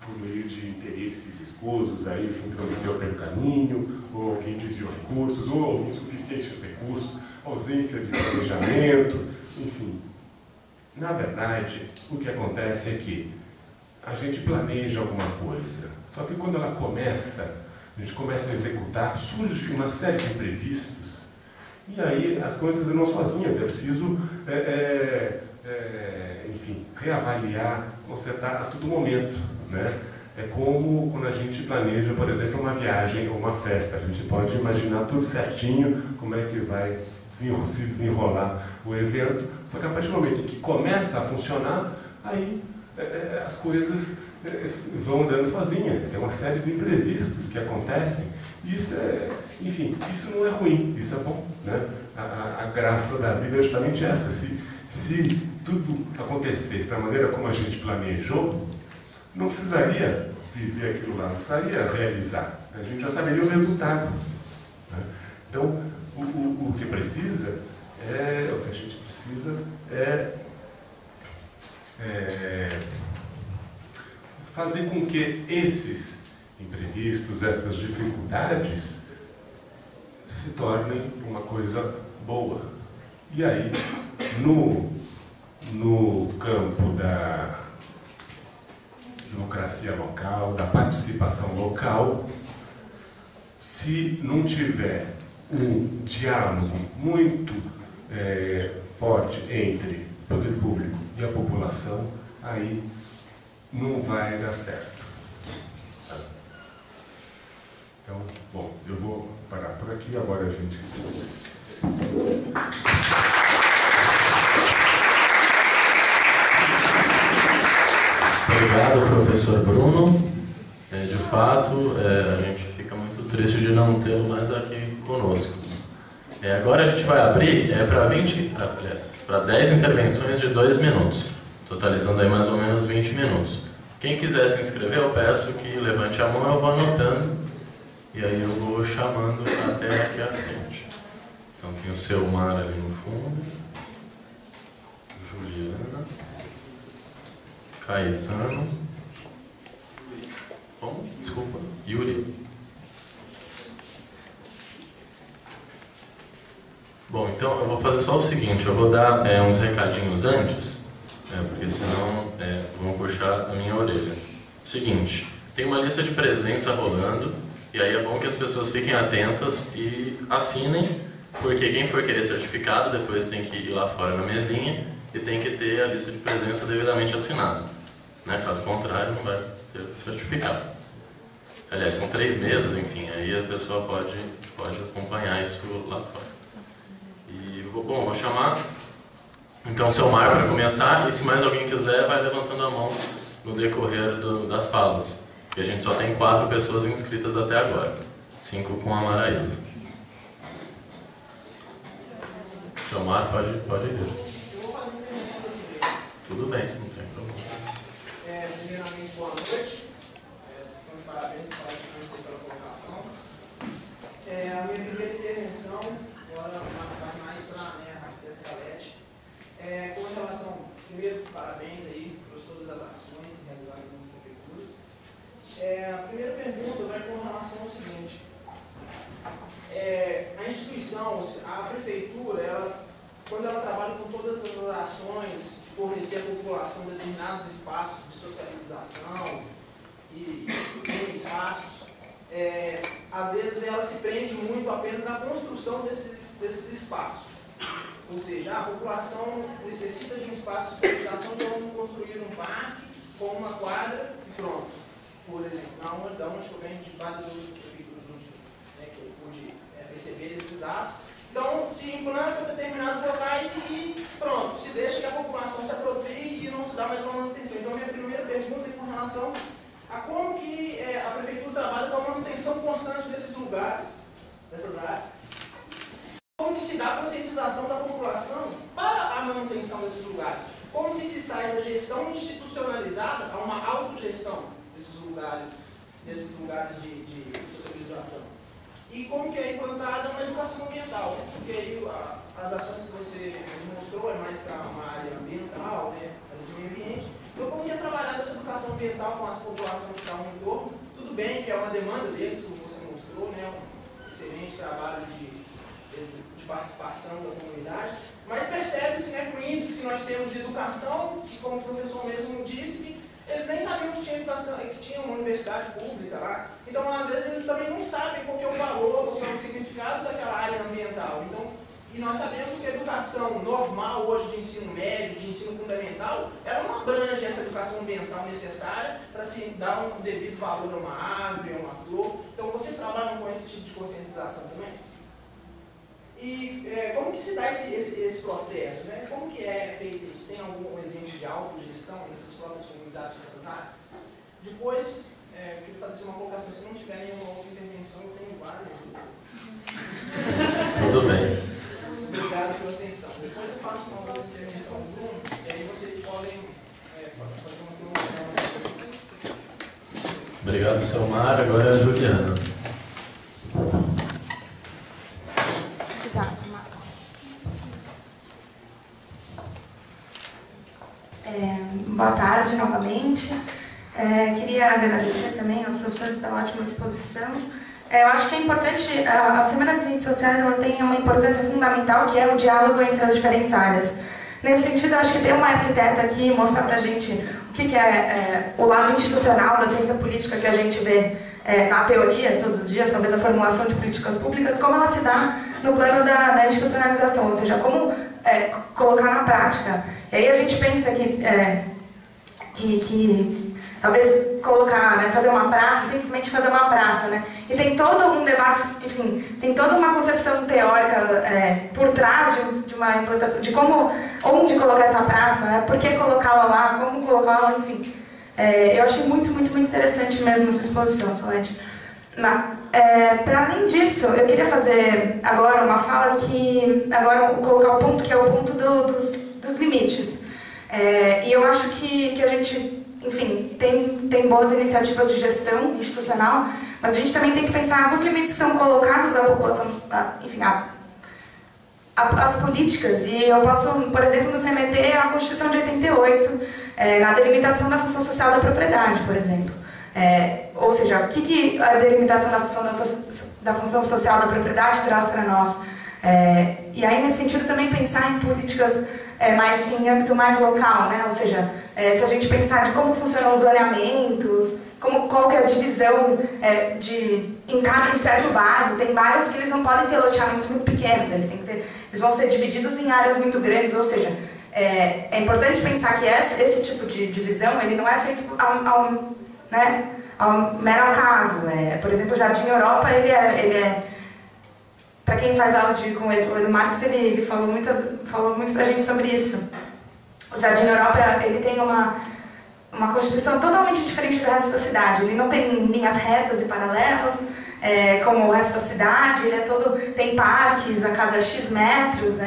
por meio de interesses escusos, aí se intrometeu pelo caminho, ou alguém desviou recursos, ou houve insuficiência de recursos, ausência de planejamento, enfim. Na verdade, o que acontece é que a gente planeja alguma coisa, só que quando ela a gente começa a executar, surge uma série de imprevistos, e aí as coisas não sozinhas, é preciso, enfim, reavaliar, consertar a todo momento, né? É como quando a gente planeja, por exemplo, uma viagem ou uma festa, a gente pode imaginar tudo certinho, como é que vai se desenrolar o evento, só que a partir do momento em que começa a funcionar, aí as coisas vão andando sozinhas, tem uma série de imprevistos que acontecem, e isso enfim, isso não é ruim, isso é bom, né? A graça da vida é justamente essa, se tudo acontecesse da maneira como a gente planejou, não precisaria viver aquilo lá, não precisaria realizar, a gente já saberia o resultado, né? Então, o que precisa o que a gente precisa fazer com que esses imprevistos, essas dificuldades se tornem uma coisa boa. E aí, no campo da democracia local, da participação local, se não tiver um diálogo muito forte entre o poder público e a população, aí não vai dar certo. Então, bom, eu vou parar por aqui, agora a gente... Obrigado, professor Bruno. De fato, a gente fica muito triste de não tê-lo mais aqui conosco. Agora a gente vai abrir para 10 intervenções de 2 minutos, totalizando aí mais ou menos 20 minutos. Quem quiser se inscrever, eu peço que levante a mão, eu vou anotando, e aí eu vou chamando até aqui à frente. Então tem o Selmar ali no fundo, Juliana, Caetano, como? Desculpa, Yuri. Bom, então eu vou fazer só o seguinte, eu vou dar uns recadinhos antes, porque senão vão puxar a minha orelha. Seguinte, tem uma lista de presença rolando, e aí é bom que as pessoas fiquem atentas e assinem, porque quem for querer certificado depois tem que ir lá fora na mesinha e tem que ter a lista de presença devidamente assinada, né? Caso contrário, não vai ter certificado. Aliás, são 3 mesas, enfim, aí a pessoa pode acompanhar isso lá fora. E, bom, vou chamar então o Selmar para começar, e se mais alguém quiser, vai levantando a mão no decorrer das falas. E a gente só tem 4 pessoas inscritas até agora, 5 com a Maraísa. Selmar, pode vir. Tudo bem, não tem problema. primeira pergunta vai com relação ao seguinte. A instituição, a prefeitura, quando ela trabalha com todas as ações, fornecer à população determinados espaços de socialização e espaços, às vezes ela se prende muito apenas à construção desses espaços. Ou seja, a população necessita de um espaço de socialização, então vamos construir um parque com uma quadra e pronto. Por exemplo, da onde eu venho de várias outras prefeituras que eu pude receber esses dados. Então, se implanta determinados locais e pronto, se deixa que a população se aproprie e não se dá mais uma manutenção. Então, a minha primeira pergunta é com relação a como que a prefeitura trabalha com a manutenção constante desses lugares, dessas áreas. Como que se dá a conscientização da população para a manutenção desses lugares? Como que se sai da gestão institucionalizada a uma autogestão desses lugares de socialização? E como que é implantada uma educação ambiental? Porque aí as ações que você mostrou é mais para uma área ambiental, de meio ambiente. Então, como que é trabalhada essa educação ambiental com a população que está no entorno? Tudo bem que é uma demanda deles, como você mostrou, um excelente trabalho de participação da comunidade, mas percebe-se, com o índice que nós temos de educação, que como o professor mesmo disse, que eles nem sabiam que tinha educação, que tinha uma universidade pública lá. Então, às vezes, eles também não sabem qual que é o valor, qual que é o significado daquela área ambiental. Então, e nós sabemos que a educação normal hoje de ensino médio, de ensino fundamental, ela não abrange essa educação ambiental necessária para se dar um devido valor a uma árvore, a uma flor. Então, vocês trabalham com esse tipo de conscientização também? E como que se dá esse processo? Como que é feito isso? Tem algum exemplo de autogestão nessas próprias comunidades, nessas áreas? Depois, eu queria fazer uma colocação, se não tiver nenhuma outra intervenção, eu tenho várias. Tudo bem. Obrigado pela atenção. Depois eu faço uma outra intervenção do Bruno, e aí vocês podem fazer uma pergunta. Obrigado, Selmar. Agora é a Juliana. Boa tarde novamente. Queria agradecer também aos professores pela ótima exposição. Eu acho que é importante, a Semana de Ciências Sociais ela tem uma importância fundamental, que é o diálogo entre as diferentes áreas. Nesse sentido, acho que ter uma arquiteta aqui mostrar para a gente o que é o lado institucional da ciência política que a gente vê na teoria todos os dias, talvez a formulação de políticas públicas, como ela se dá no plano da institucionalização, ou seja, como colocar na prática. E aí a gente pensa que talvez colocar, fazer uma praça, simplesmente fazer uma praça, E tem todo um debate, enfim, tem toda uma concepção teórica por trás de uma implantação, de como, onde colocar essa praça, por que colocá-la lá, como colocá-la, enfim. Eu achei muito, muito, muito interessante mesmo a sua exposição, Solete. Para além disso, eu queria fazer agora uma fala colocar o ponto que é o ponto dos limites. E eu acho que a gente, enfim, tem boas iniciativas de gestão institucional, mas a gente também tem que pensar alguns limites que são colocados à população, enfim, às políticas. E eu posso, por exemplo, nos remeter à Constituição de 88, na delimitação da função social da propriedade, por exemplo. Ou seja, o que a delimitação da função social da propriedade traz para nós? E aí, nesse sentido, também pensar em políticas em âmbito mais local, Ou seja, se a gente pensar de como funcionam os zoneamentos, qual que é a divisão em certo bairro. Tem bairros que eles não podem ter loteamentos muito pequenos, eles vão ser divididos em áreas muito grandes, ou seja, é importante pensar que esse tipo de divisão ele não é feito ao mero acaso. Por exemplo, o Jardim Europa, ele é para quem faz aula com o Edu Marx, ele falou muito pra gente sobre isso. O Jardim Europa, ele tem uma constituição totalmente diferente do resto da cidade. Ele não tem linhas retas e paralelas, como o resto da cidade. Ele tem parques a cada X metros.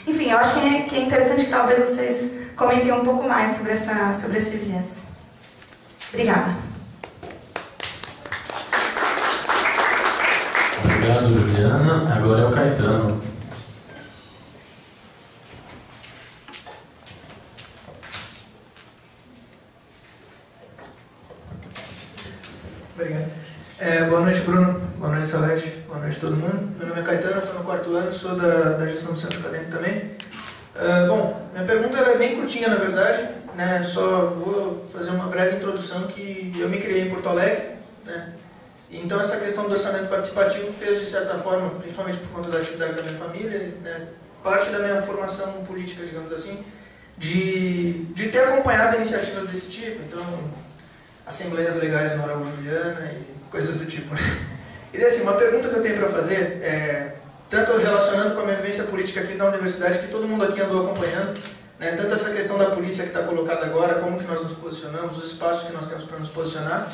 Enfim, eu acho que é interessante que talvez vocês comentem um pouco mais sobre esse viés. Obrigada. Obrigado, Juliana. Agora é o Caetano. Obrigado. Boa noite, Bruno. Boa noite, Salete. Boa noite a todo mundo. Meu nome é Caetano, estou no 4º ano, sou da gestão do centro acadêmico também. Bom, minha pergunta ela é bem curtinha, na verdade, né? Só vou fazer uma breve introdução que eu me criei em Porto Alegre, né? Então essa questão do orçamento participativo fez, de certa forma, principalmente por conta da atividade da minha família, né? Parte da minha formação política, digamos assim, de ter acompanhado iniciativas desse tipo, então assembleias legais no Araújo Viana e coisas do tipo. E assim, uma pergunta que eu tenho para fazer, tanto relacionando com a minha vivência política aqui na universidade, que todo mundo aqui andou acompanhando, né, tanto essa questão da polícia que está colocada agora, como que nós nos posicionamos, os espaços que nós temos para nos posicionar,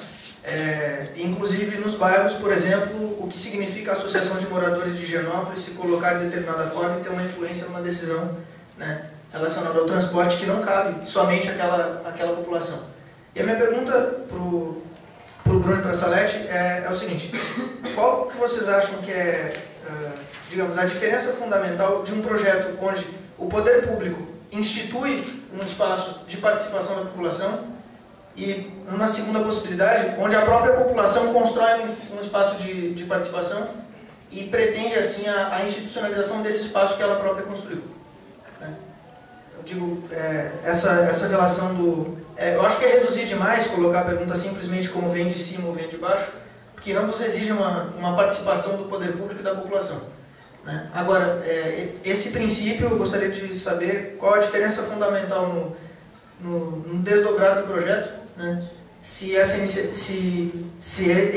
inclusive nos bairros, por exemplo, o que significa a Associação de Moradores de Higienópolis se colocar de determinada forma e ter uma influência numa decisão, né, relacionada ao transporte que não cabe somente àquela população. E a minha pergunta para o Bruno e para a Salete é o seguinte: qual que vocês acham que é, digamos, a diferença fundamental de um projeto onde o poder público institui um espaço de participação da população e, numa segunda possibilidade, onde a própria população constrói um espaço de participação e pretende, assim, a institucionalização desse espaço que ela própria construiu? Eu digo, essa relação do... eu acho que é reduzir demais colocar a pergunta simplesmente como vem de cima ou vem de baixo, porque ambos exigem uma participação do poder público e da população, né? Agora, esse princípio eu gostaria de saber qual a diferença fundamental no desdobrar do projeto, né? Se esse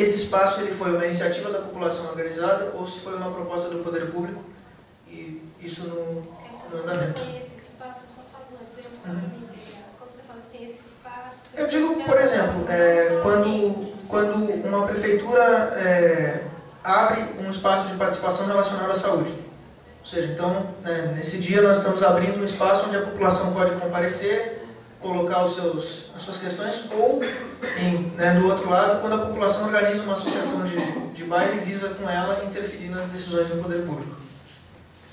espaço ele foi uma iniciativa da população organizada ou se foi uma proposta do poder público e isso no andamento. Esse espaço, só fala um exemplo para mim pegar. Quando você fala assim, esse espaço... Eu digo, por exemplo, quando uma prefeitura abre um espaço de participação relacionado à saúde. Ou seja, então, né, nesse dia nós estamos abrindo um espaço onde a população pode comparecer, colocar as suas questões, ou, do outro lado, quando a população organiza uma associação de bairro e visa com ela interferir nas decisões do poder público.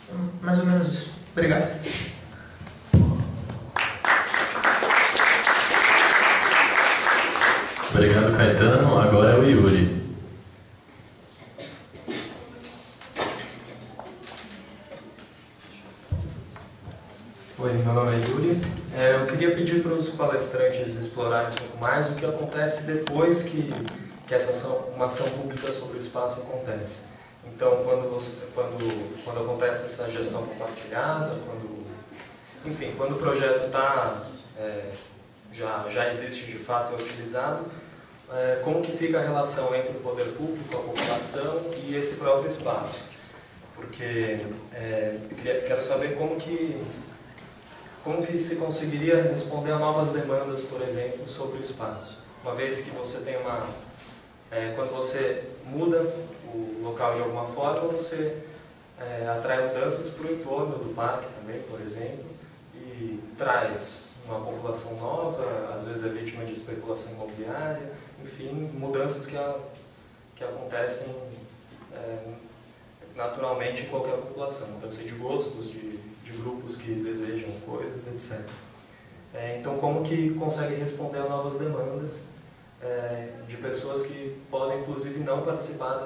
Então, mais ou menos isso. Obrigado. Obrigado, Caetano. Agora é o Yuri. Oi, meu nome é Yuri. Eu queria pedir para os palestrantes explorarem um pouco mais o que acontece depois que uma ação pública sobre o espaço acontece. Então, quando acontece essa gestão compartilhada, quando o projeto já existe de fato e é utilizado, como que fica a relação entre o poder público, a população e esse próprio espaço? Porque quero saber como que se conseguiria responder a novas demandas, por exemplo, sobre o espaço. Uma vez que você tem quando você muda o local de alguma forma, você atrai mudanças para o entorno do parque também, por exemplo, e traz uma população nova, às vezes é vítima de especulação imobiliária, enfim, mudanças que acontecem naturalmente em qualquer população, mudança de gostos, de grupos que desejam coisas, etc. Então, como que consegue responder a novas demandas de pessoas que podem, inclusive, não participar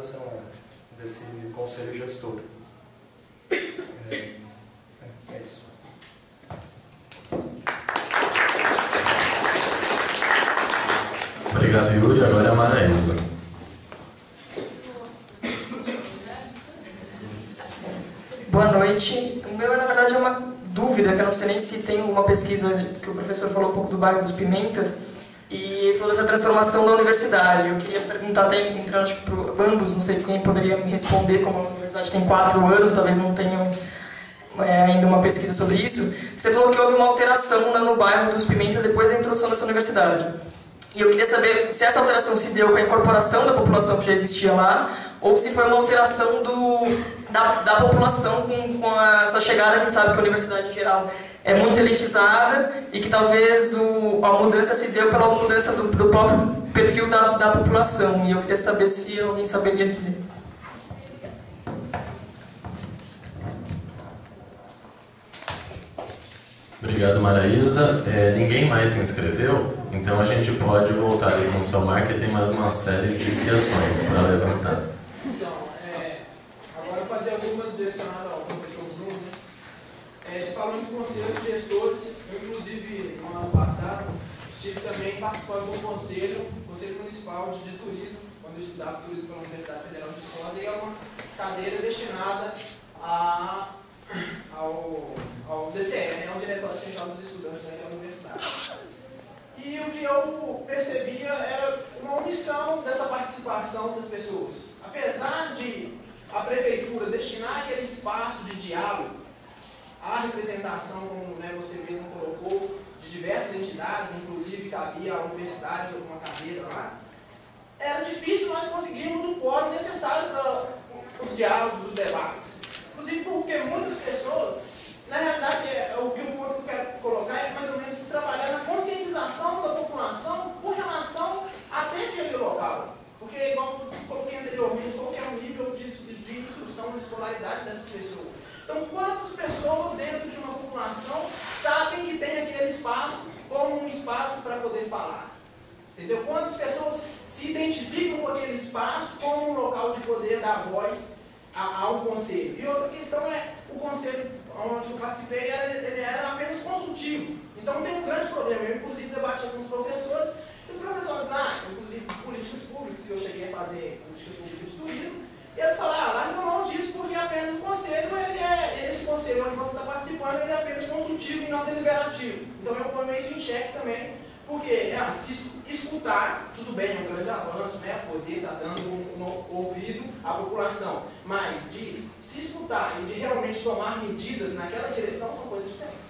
desse conselho gestor? É isso. Obrigado, Yuri. Agora é a Maraísa. Boa noite. O meu, na verdade, é uma dúvida, que eu não sei nem se tem uma pesquisa, que o professor falou um pouco do bairro dos Pimentas, e falou dessa transformação da universidade. Eu queria perguntar, até entrando acho que para ambos, não sei quem poderia me responder, como a universidade tem 4 anos, talvez não tenham ainda uma pesquisa sobre isso. Você falou que houve uma alteração no bairro dos Pimentas depois da introdução dessa universidade. E eu queria saber se essa alteração se deu com a incorporação da população que já existia lá, ou se foi uma alteração da população com essa chegada. A gente sabe que a universidade em geral é muito elitizada e que talvez a mudança se deu pela mudança do próprio perfil da população. E eu queria saber se alguém saberia dizer. Obrigado, Maraísa. Ninguém mais se inscreveu, então a gente pode voltar ali com o seu marketing, mais uma série de questões para levantar. Então, agora fazer algumas direcionadas ao professor Bruno. Você falou em conselho de gestores, eu inclusive no ano passado estive também participando do Conselho Municipal de Turismo, quando eu estudava turismo pela Universidade Federal de Escola, e é uma cadeira destinada ao DCE, ao Diretório Central dos Estudantes da Universidade. E o que eu percebia era uma omissão dessa participação das pessoas. Apesar de a Prefeitura destinar aquele espaço de diálogo à representação, como você mesmo colocou, de diversas entidades, inclusive cabia à universidade alguma cadeira lá, era difícil nós conseguirmos o quórum necessário para os diálogos, os debates. Inclusive porque muitas pessoas, na realidade, o ponto que eu quero colocar é mais ou menos trabalhar na conscientização da população com relação até aquele local. Porque, igual eu coloquei anteriormente, qual é o nível de instrução, de escolaridade dessas pessoas. Então, quantas pessoas dentro de uma população sabem que tem aquele espaço como um espaço para poder falar? Entendeu? Quantas pessoas se identificam com aquele espaço como um local de poder dar voz ao conselho? E outra questão é, o conselho onde eu participei, ele era apenas consultivo. Então tem um grande problema. Eu, inclusive, debati com os professores, e os professores lá, inclusive políticas públicas, que eu cheguei a fazer política pública de turismo, e eles falaram, lá então não disso, porque apenas o conselho, esse conselho onde você está participando, ele é apenas consultivo e não deliberativo. Então eu ponho isso em xeque também, porque se escutar, tudo bem, é um grande avanço, poder estar dando um ouvido à população, mas de se escutar e de realmente tomar medidas naquela direção são coisas diferentes.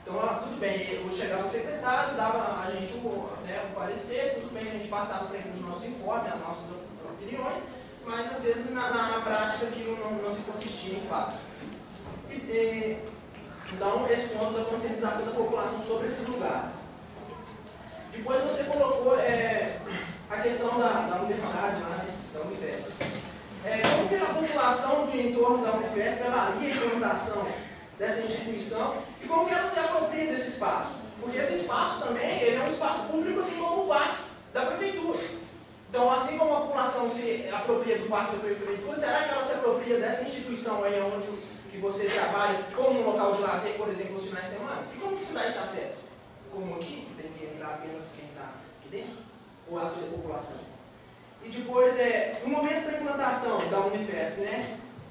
Então, tudo bem, eu chegava o secretário, dava a gente um parecer, tudo bem, a gente passava para ele o nosso informe, as nossas opiniões, mas às vezes na prática aquilo não se consistia em fato. Então, esse ponto da conscientização da população sobre esses lugares. Depois você colocou a questão da universidade, da Unifesp. Como que a população do entorno da Unifesp avalia a implementação dessa instituição e como que ela se apropria desse espaço? Porque esse espaço também ele é um espaço público, assim como o parque da prefeitura. Então, assim como a população se apropria do parque da prefeitura, será que ela se apropria dessa instituição aí onde que você trabalha como um local de lazer, por exemplo, nos finais de semana? E como que se dá esse acesso? Como aqui, tem que entrar apenas quem está aqui dentro, ou a toda a população. E depois, no momento da implantação da Unifesp,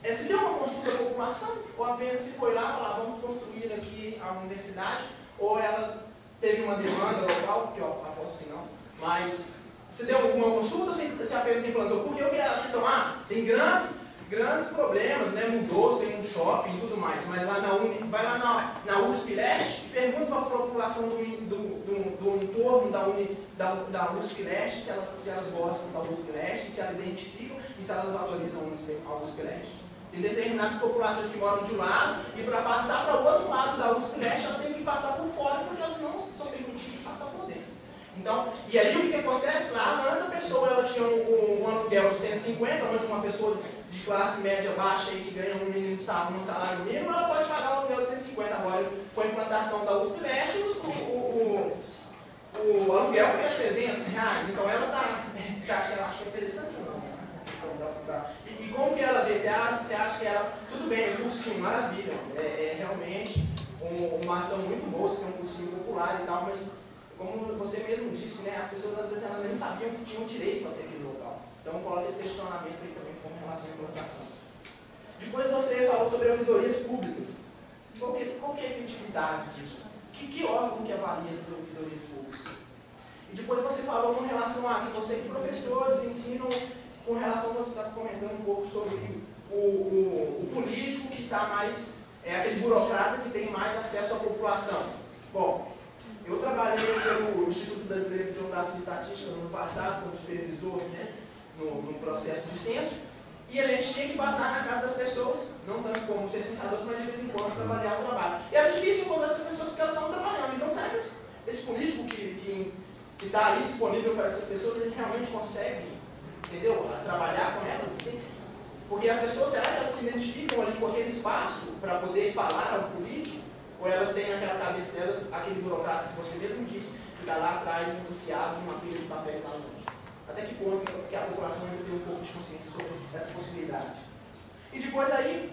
se deu uma consulta da população, ou apenas se foi lá e falou, vamos construir aqui a universidade, ou ela teve uma demanda local, que eu aposto que não, mas se deu alguma consulta ou se apenas implantou? Porque eu vi a questão, tem grandes problemas, mudou, tem um shopping e tudo mais, mas lá vai lá na USP Leste e pergunta para a população do entorno da USP Leste se elas gostam da USP Leste, se elas identificam e se elas valorizam a USP Leste. Tem determinadas populações que moram de um lado e para passar para o outro lado da USP Leste ela tem que passar por fora porque elas não são permitidas passar por dentro. Então, e aí o que acontece lá? Antes a pessoa ela tinha um aluguel de 150, onde uma pessoa de classe média baixa aí, que ganha um salário mínimo, ela pode pagar um aluguel de 150. Agora, com a implantação da USP Leste, o aluguel foi a R$300. Então ela está. Você acha que ela achou interessante ou não? E como que ela vê? Você acha que ela. Tudo bem, um cursinho, maravilha. É realmente uma ação muito boa, você tem um cursinho popular e tal, mas. Como você mesmo disse, as pessoas às vezes elas nem sabiam que tinham direito a ter aquele local. Então coloca esse questionamento aí também com relação à implantação. Depois você falou sobre ouvidorias públicas. Qual que é a efetividade disso? Que órgão que avalia essas ouvidorias públicas? E depois você falou com relação a que vocês professores ensinam com relação a você está comentando um pouco sobre o político que está mais, aquele burocrata que tem mais acesso à população. Bom, eu trabalhei pelo Instituto Brasileiro de Geografia e Estatística no ano passado, como supervisor, no processo de censo, e a gente tinha que passar na casa das pessoas, não tanto como ser censadores, mas de vez em quando para avaliar o trabalho. E era difícil encontrar essas pessoas porque elas estavam trabalhando. Então, será que esse político que está ali disponível para essas pessoas, ele realmente consegue, entendeu, trabalhar com elas? Assim? Porque as pessoas, será que elas se identificam ali com aquele espaço para poder falar ao político? Ou elas têm naquela cabeça delas aquele burocrata que você mesmo disse, que está lá atrás, enfiado numa pilha de papéis lá longe? Até que ponto que a população ainda tem um pouco de consciência sobre essa possibilidade? E depois aí,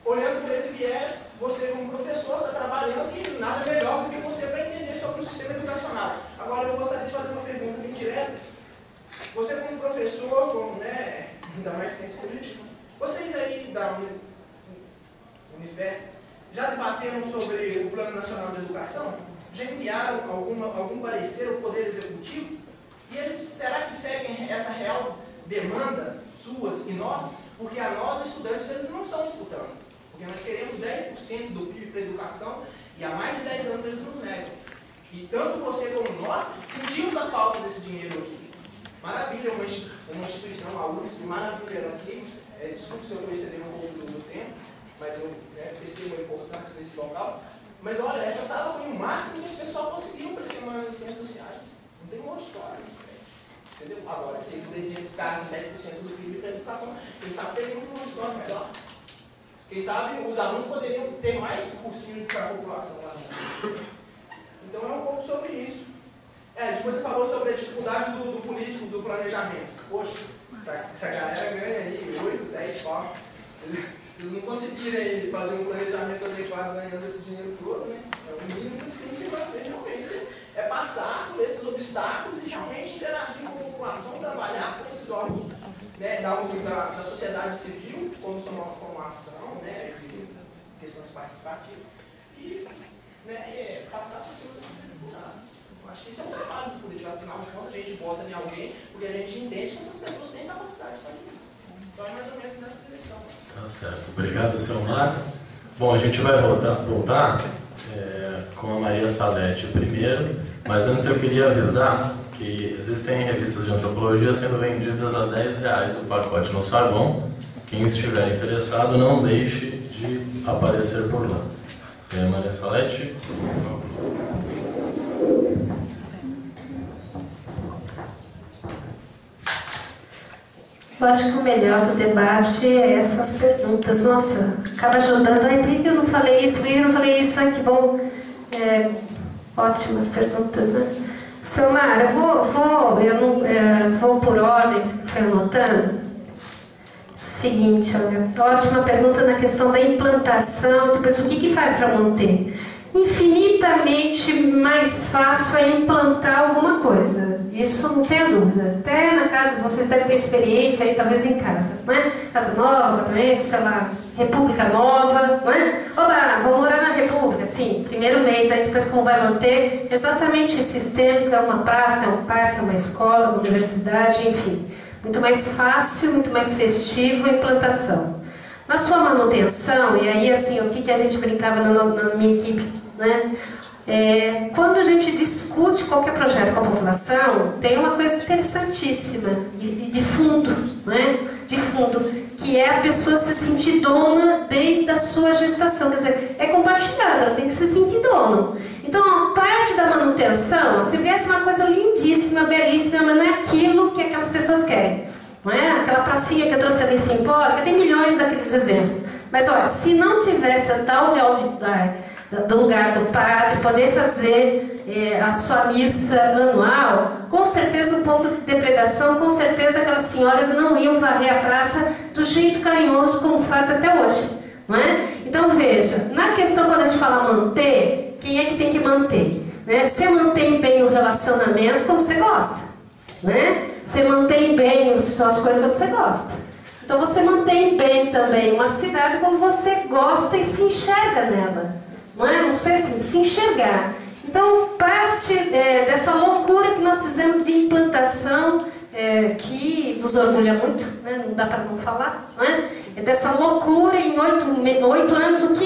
olhando por esse viés, você como professor está trabalhando e nada melhor do que você para entender sobre o sistema educacional. Agora eu gostaria de fazer uma pergunta bem direta. Você como professor, como, né, ainda mais ciência política, vocês aí da Unifesp já debateram sobre o Plano Nacional de Educação? Já enviaram algum parecer ao Poder Executivo? E eles, será que seguem essa real demanda suas e nossas? Porque a nós, estudantes, eles não estão escutando. Porque nós queremos 10% do PIB para a educação e há mais de 10 anos eles nos negam. E tanto você como nós sentimos a falta desse dinheiro aqui. Maravilha, uma instituição, a UFSC, maravilha aqui. Desculpe se eu estou excedendo um pouco do tempo, mas eu percebo a importância desse local. Mas olha, essa sala foi o máximo que as pessoas conseguiram para ser uma em ciências sociais. Não tem uma história nisso, entendeu? Agora, se eles dedicassem 10% do PIB para a educação, quem sabe teriam um auditório melhor. Quem sabe os alunos poderiam ter mais cursinho para a população lá dentro. Então é um pouco sobre isso. Depois você falou sobre a dificuldade do político, do planejamento. Poxa, essa galera ganha aí 8, 10 pau. Vocês não conseguirem fazer um planejamento adequado ganhando esse dinheiro todo, né? É o mínimo que vocês têm que fazer realmente. É passar por esses obstáculos e realmente interagir com a população, trabalhar com esses órgãos, né, da sociedade civil, como a ação, né, de questões participativas, e né, passar por cima desses dificuldades. Acho que isso é um trabalho do político, afinal de contas a gente vota em alguém porque a gente entende que essas pessoas têm capacidade para isso. Então é mais ou menos nessa direção. Tá certo. Obrigado, seu Marco. Bom, a gente vai voltar com a Maria Salete primeiro, mas antes eu queria avisar que existem revistas de antropologia sendo vendidas a R$10 o pacote no saguão. Quem estiver interessado, não deixe de aparecer por lá. Maria Salete, por favor. Eu acho que o melhor do debate é essas perguntas. Nossa, acaba ajudando. Ai, por que eu não falei isso? Por que eu não falei isso? Ai, que bom. Ótimas perguntas, né? Seu Mar, eu vou por ordem, você foi anotando. Seguinte, olha, ótima pergunta na questão da implantação. Depois, o que faz para manter? Infinitamente mais fácil é implantar alguma coisa. Isso não tenha dúvida. Até na casa de vocês devem ter experiência aí, talvez em casa, não é? Casa nova, apartamento, sei lá, república nova, não é? Oba, vou morar na república, sim, primeiro mês, aí depois como vai manter exatamente esse sistema, que é uma praça, é um parque, é uma escola, uma universidade, enfim. Muito mais fácil, muito mais festivo a implantação. Na sua manutenção, e aí assim, o que a gente brincava na minha equipe, né? Quando a gente discute qualquer projeto com a população, tem uma coisa interessantíssima, de fundo, né? De fundo, que é a pessoa se sentir dona desde a sua gestação. Quer dizer, é compartilhada, ela tem que se sentir dona. Então, a parte da manutenção, se viesse uma coisa lindíssima, belíssima, mas não é aquilo que aquelas pessoas querem. Não é? Aquela pracinha que eu trouxe ali simbólica, tem milhões daqueles exemplos. Mas olha, se não tivesse a tal do lugar do padre, poder fazer a sua missa anual, com certeza um pouco de depredação, com certeza aquelas senhoras não iam varrer a praça do jeito carinhoso como faz até hoje. Não é? Então veja, na questão quando a gente fala manter, quem é que tem que manter? Né? Você mantém bem o relacionamento quando você gosta. Né? Você mantém bem as coisas que você gosta. Então você mantém bem também uma cidade quando você gosta e se enxerga nela. Não é? Não sei assim, se enxergar. Então parte dessa loucura que nós fizemos de implantação, que nos orgulha muito, né? Não dá para não falar, não é? Dessa loucura em 8 anos, o que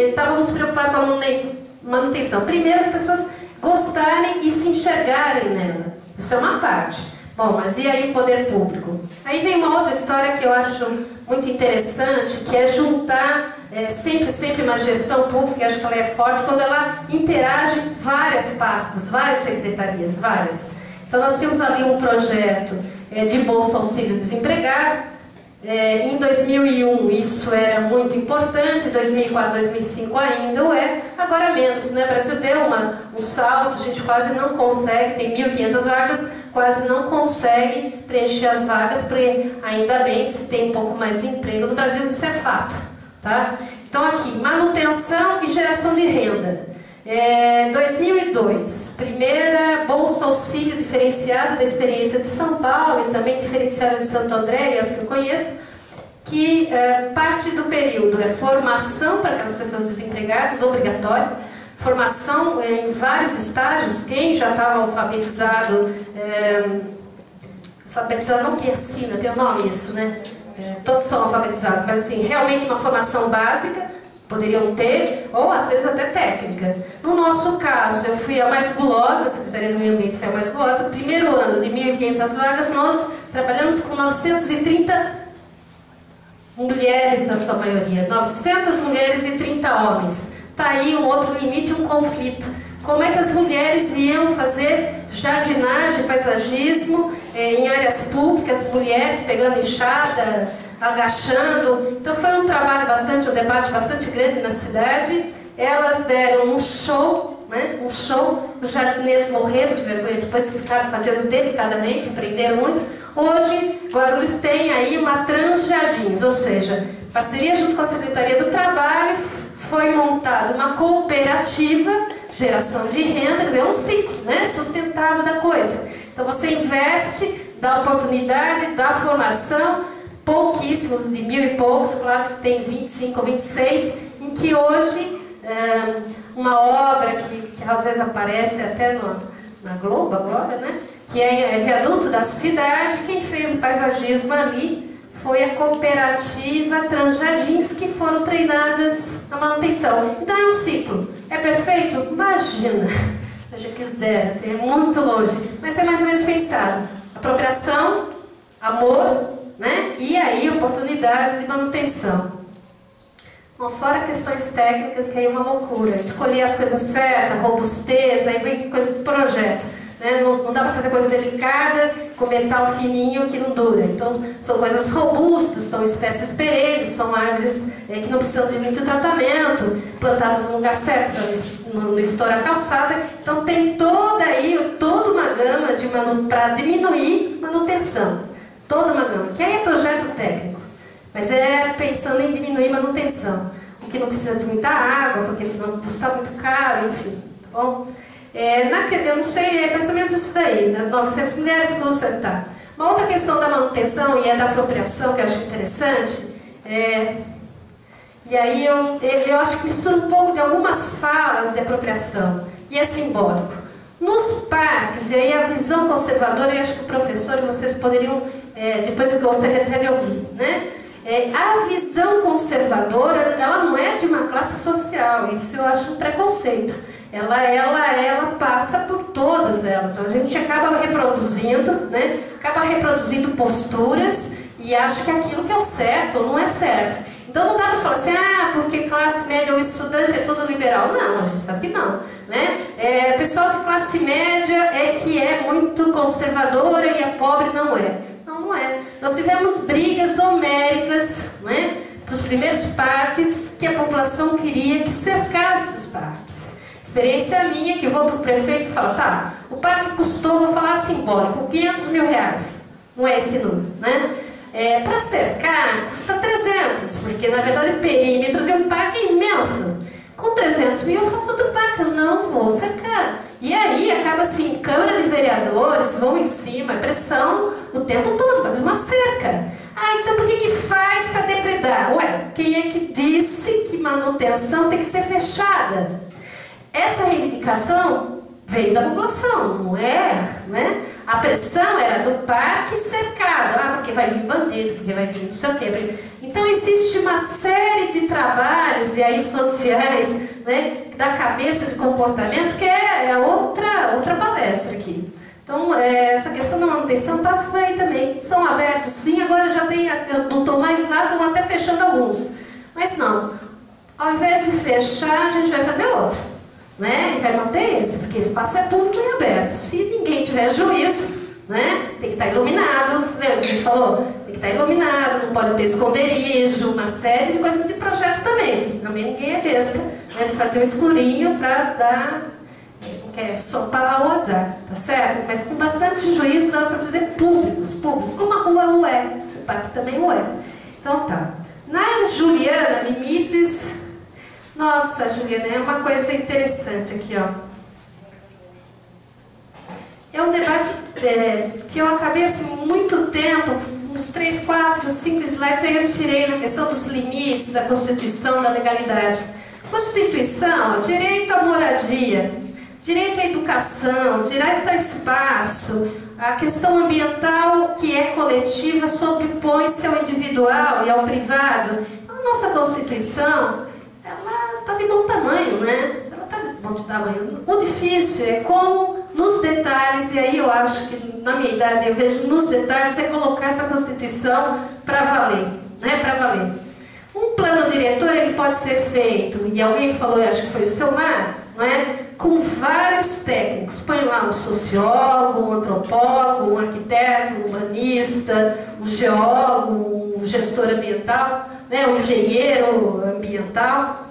estávamos preocupados com a manutenção? Primeiro, as pessoas gostarem e se enxergarem nela. Isso é uma parte. Bom, mas e aí o poder público? Aí vem uma outra história que eu acho muito interessante, que é juntar sempre uma gestão pública, eu acho que ela é forte, quando ela interage várias pastas, várias secretarias, várias. Então nós tínhamos ali um projeto de Bolsa Auxílio Desempregado, Em 2001 isso era muito importante, 2004, 2005 ainda o é, agora menos, né? O Brasil deu um salto, a gente quase não consegue, tem 1.500 vagas, quase não consegue preencher as vagas, porque ainda bem se tem um pouco mais de emprego no Brasil, isso é fato, tá? Então aqui, manutenção e geração de renda. 2002, primeira Bolsa Auxílio diferenciada da experiência de São Paulo e também diferenciada de Santo André, e as que eu conheço, que parte do período é formação para aquelas pessoas desempregadas, obrigatória, formação em vários estágios, quem já estava alfabetizado, alfabetizado não que ensina, tem o nome isso, né? Todos são alfabetizados, mas assim, realmente uma formação básica, poderiam ter, ou às vezes até técnica. No nosso caso, eu fui a mais gulosa, a Secretaria do Meio Ambiente foi a mais gulosa. Primeiro ano de 1.500 vagas, nós trabalhamos com 930 mulheres na sua maioria. 900 mulheres e 30 homens. Está aí um outro limite, um conflito. Como é que as mulheres iam fazer jardinagem, paisagismo em áreas públicas, mulheres pegando enxada, agachando. Então foi um trabalho um debate bastante grande na cidade. Elas deram um show, né? Um show. Os jardineiros morreram de vergonha, depois ficaram fazendo delicadamente, aprenderam muito. Hoje, Guarulhos tem aí uma Transjardins, ou seja, parceria junto com a Secretaria do Trabalho, foi montada uma cooperativa, geração de renda, quer dizer, um ciclo, né? Sustentável da coisa. Então você investe, dá oportunidade, dá formação, pouquíssimos, de 1.000 e poucos, claro que tem 25 ou 26, em que hoje uma obra que às vezes aparece até na Globo agora, né? Que é viaduto da cidade, quem fez o paisagismo ali foi a cooperativa Transjardins, que foram treinadas na manutenção. Então é um ciclo. É perfeito? Imagina, se eu quiser, assim, é muito longe, mas é mais ou menos pensado. Apropriação, amor, né? E aí oportunidades de manutenção. Bom, fora questões técnicas, que aí é uma loucura. Escolher as coisas certas, robustez, aí vem coisa de projeto. Né? Não dá para fazer coisa delicada com metal fininho que não dura. Então são coisas robustas, são espécies perenes, são árvores que não precisam de muito tratamento, plantadas no lugar certo para não estourar a calçada. Então tem toda uma gama para diminuir manutenção. Toda uma gama, que aí é projeto técnico, mas é pensando em diminuir manutenção, o que não precisa de muita água, porque senão custa muito caro, enfim, tá bom? Eu não sei, é mais ou menos isso daí, né? 900 mulheres custa, tá. Uma outra questão da manutenção, e é da apropriação, que eu acho interessante, e aí eu acho que mistura um pouco de algumas falas de apropriação, e é simbólico. Nos parques, e aí a visão conservadora, eu acho que o professor e vocês poderiam, depois eu gostaria até de ouvir, né? A visão conservadora, ela não é de uma classe social, isso eu acho um preconceito. Ela passa por todas elas, a gente acaba reproduzindo, né? Acaba reproduzindo posturas e acha que aquilo que é o certo ou não é certo. Então não dá para falar assim, porque classe média ou estudante é tudo liberal. Não, a gente sabe que não, né? Pessoal de classe média que é muito conservadora e é pobre, não é. Não é. Nós tivemos brigas homéricas, né, para os primeiros parques, que a população queria que cercasse os parques. Experiência minha, que vou para o prefeito e falo, tá, o parque custou, vou falar simbólico, 500 mil reais. Não é esse número, né? Para cercar, custa 300, porque na verdade o perímetro de um parque é imenso. Com 300 mil eu faço outro parque, eu não vou cercar. E aí acaba assim, Câmara de Vereadores vão em cima, pressão o tempo todo, faz uma cerca. Então por que faz para depredar? Ué, quem é que disse que manutenção tem que ser fechada? Essa reivindicação veio da população, não é, né? A pressão era do parque cercado, porque vai vir bandido, porque vai vir não sei o quê. Então existe uma série de trabalhos, e aí sociais, né, da cabeça de comportamento, que é outra palestra aqui. Então essa questão da manutenção passa por aí também. São abertos sim, agora eu não estou mais lá, estão até fechando alguns. Mas não, ao invés de fechar, a gente vai fazer outro. Né? E vai manter esse, porque espaço é público e aberto. Se ninguém tiver juízo, né? Tem que estar iluminado, né? A gente falou, tem que estar iluminado, não pode ter esconderijo, uma série de coisas de projetos também, porque também ninguém é besta, né? De fazer um escurinho para dar, sopar o azar, tá certo? Mas com bastante juízo dá para fazer públicos, como a rua Ué, o parque também Ué. Então tá. Na Juliana, limites. Nossa, Juliana, é uma coisa interessante aqui, ó. É um debate que eu acabei assim muito tempo, uns 3, 4, 5 slides, aí eu tirei na questão dos limites, da Constituição, da legalidade. Constituição, direito à moradia, direito à educação, direito ao espaço, a questão ambiental que é coletiva sobrepõe-se ao individual e ao privado. A nossa Constituição, ela está de bom tamanho, né? Ela está de bom tamanho. O difícil é como, nos detalhes, e aí eu acho que na minha idade eu vejo nos detalhes, é colocar essa Constituição para valer, né? Para valer. Um plano diretor, ele pode ser feito, e alguém falou, eu acho que foi o Selmar, não é? Com vários técnicos. Põe lá um sociólogo, um antropólogo, um arquiteto, um urbanista, um geólogo, um gestor ambiental, né? Um engenheiro ambiental.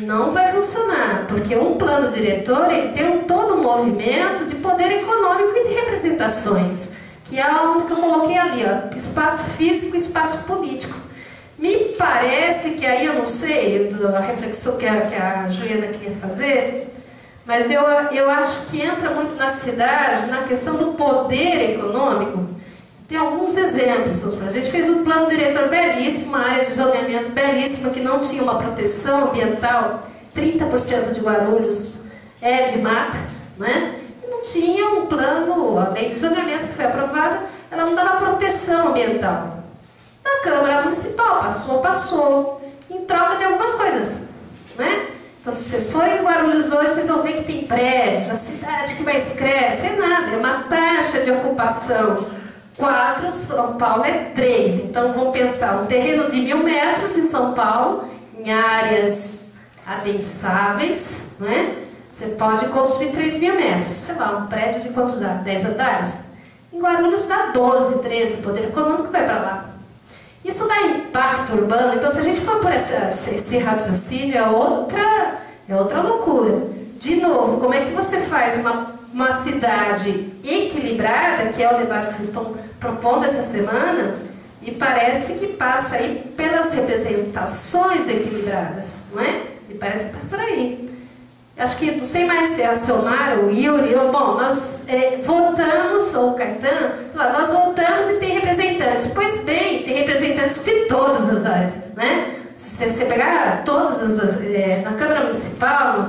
Não vai funcionar, porque um plano diretor ele tem todo um movimento de poder econômico e de representações, que é onde que eu coloquei ali, ó, espaço físico e espaço político. Me parece que aí, eu não sei, a reflexão que a Juliana queria fazer, mas eu acho que entra muito na cidade, na questão do poder econômico. Tem alguns exemplos. A gente fez um plano diretor belíssimo, uma área de zoneamento belíssima, que não tinha uma proteção ambiental. 30% de Guarulhos é de mata, né? E não tinha um plano, a lei de zoneamento que foi aprovada, ela não dava proteção ambiental. Na Câmara Municipal, passou, em troca de algumas coisas, né? Então, se vocês forem em Guarulhos hoje, vocês vão ver que tem prédios, a cidade que mais cresce, é nada, é uma taxa de ocupação. 4, São Paulo é 3. Então, vamos pensar, um terreno de 1.000 metros em São Paulo, em áreas adensáveis, né? Você pode construir 3.000 metros. Sei lá, um prédio de quantos dá? 10 andares? Em Guarulhos dá 12, 13, o poder econômico vai para lá. Isso dá impacto urbano. Então, se a gente for por esse raciocínio, é outra loucura. De novo, como é que você faz uma cidade equilibrada, que é o debate que vocês estão propondo essa semana, e parece que passa aí pelas representações equilibradas, não é? Me parece que passa por aí. Acho que, não sei mais se é a Selmar ou o Yuri, bom, nós votamos, ou o Caetano, nós votamos e tem representantes. Pois bem, tem representantes de todas as áreas, né? Se você pegar todas na Câmara Municipal,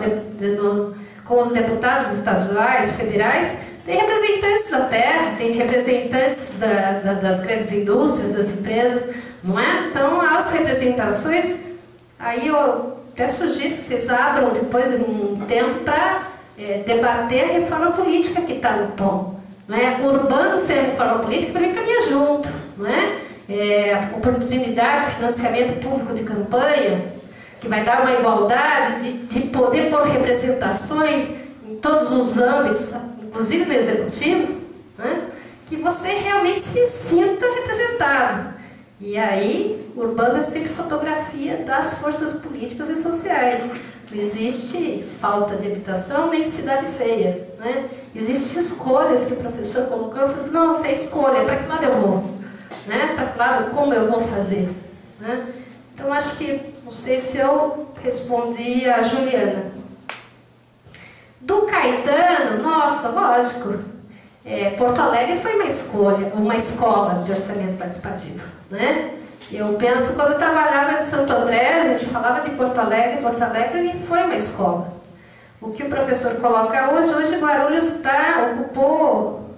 com os deputados estaduais, federais, tem representantes da terra, tem representantes das grandes indústrias, das empresas, não é? Então, as representações, aí eu até sugiro que vocês abram depois um tempo para debater a reforma política que está no tom. Não é? Urbano sem a reforma política, para mim, caminha junto. Não é? Oportunidade de financiamento público de campanha, que vai dar uma igualdade de poder por representações em todos os âmbitos, inclusive no executivo, né? Que você realmente se sinta representado. E aí, urbano é sempre fotografia das forças políticas e sociais. Não existe falta de habitação nem cidade feia, né? Existem escolhas que o professor colocou. Eu falei, nossa, é escolha, para que lado eu vou? Né? Para que lado, como eu vou fazer? Né? Então, acho que, não sei se eu respondi a Juliana. Do Caetano, nossa, lógico. Porto Alegre foi uma escola de orçamento participativo, né? Eu penso, quando eu trabalhava em Santo André, a gente falava de Porto Alegre foi uma escola. O que o professor coloca hoje Guarulhos ocupou,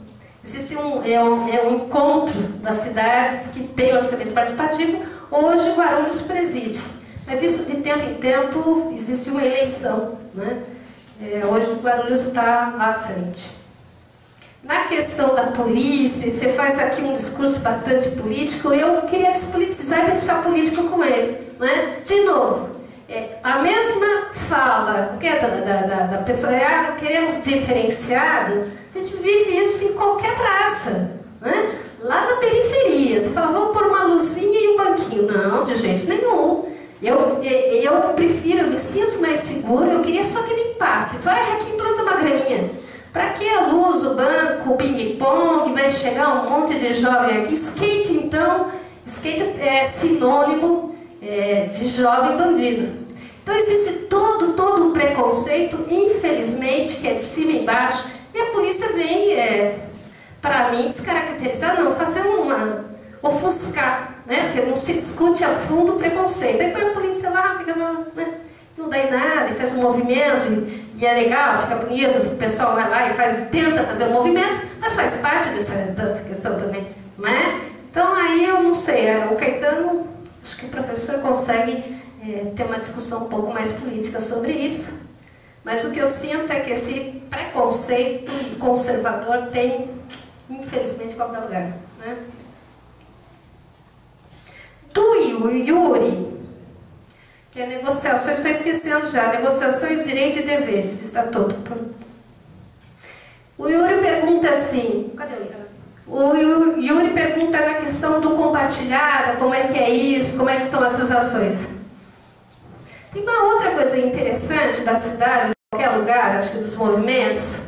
existe um encontro das cidades que tem orçamento participativo, hoje Guarulhos preside. Mas isso de tempo em tempo existe uma eleição, né? Hoje Guarulhos está lá à frente. Na questão da polícia, você faz aqui um discurso bastante político, eu queria despolitizar e deixar político com ele. Né? De novo, a mesma fala da pessoa, não queremos diferenciado, A gente vive isso em qualquer praça, né? Lá na periferia, você fala, vamos pôr uma luzinha e um banquinho. Não, de jeito nenhum. Eu prefiro, eu me sinto mais segura, eu queria só que limpasse. Vai aqui e planta uma graminha. Para que a luz, o banco, o ping-pong, vai chegar um monte de jovem aqui? Skate, então, skate é sinônimo de jovem bandido. Então existe todo um preconceito, infelizmente, que é de cima e embaixo, e a polícia vem, para mim, descaracterizar, não, fazer ofuscar, né? Porque não se discute a fundo o preconceito. Aí põe a polícia lá, fica, né? Não dá em nada, e faz um movimento, e é legal, fica bonito, o pessoal vai lá e tenta fazer um movimento, mas faz parte dessa questão também, não é? Então aí eu não sei, o Caetano, acho que o professor consegue ter uma discussão um pouco mais política sobre isso, mas o que eu sinto é que esse preconceito conservador tem, infelizmente, em qualquer lugar, né? Do Yuri, que é negociações, estou esquecendo já, negociações, direitos e deveres, está todo pronto. O Yuri pergunta assim, cadê o Yuri? O Yuri pergunta na questão do compartilhado, como é que é isso, como é que são essas ações. Tem uma outra coisa interessante da cidade, em qualquer lugar, acho que dos movimentos,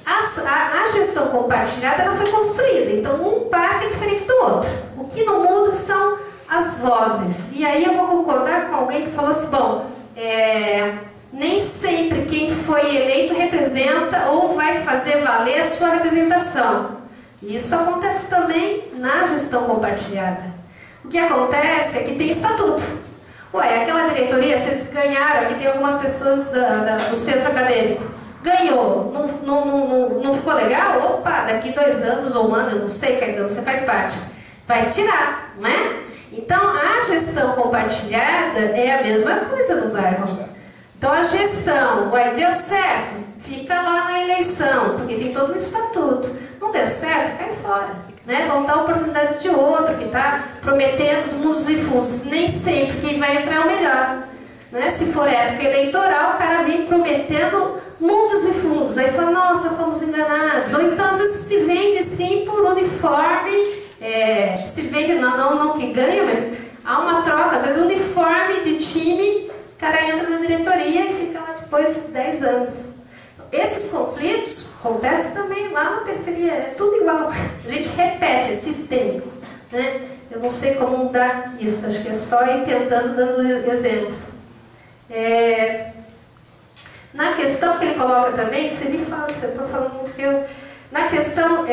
a gestão compartilhada ela foi construída, então um parque é diferente do outro. O que não muda são as vozes. E aí eu vou concordar com alguém que falou assim, bom, nem sempre quem foi eleito representa ou vai fazer valer a sua representação. E isso acontece também na gestão compartilhada. O que acontece é que tem estatuto. Ué, aquela diretoria, vocês ganharam, aqui tem algumas pessoas do centro acadêmico. Ganhou, não ficou legal? Opa, daqui 2 anos ou 1 ano, eu não sei, Caetano, você faz parte. Vai tirar, não é? Então, a gestão compartilhada é a mesma coisa no bairro. Então, a gestão, ué, deu certo, fica lá na eleição, porque tem todo um estatuto. Não deu certo, cai fora. Né? Vão dar a oportunidade de outro, que está prometendo os mundos e fundos. Nem sempre quem vai entrar é o melhor. Né? Se for época eleitoral, o cara vem prometendo mundos e fundos. Aí fala, nossa, fomos enganados. Ou então, às vezes, se vende sim por uniforme. Se vende, não que ganha, mas há uma troca, às vezes uniforme de time, o cara entra na diretoria e fica lá depois 10 anos. Esses conflitos acontecem também lá na periferia, é tudo igual, a gente repete, é sistêmico, né? Eu não sei como mudar isso, acho que é só ir tentando, dando exemplos. Na questão que ele coloca também, você me fala, você está falando muito que eu... Na questão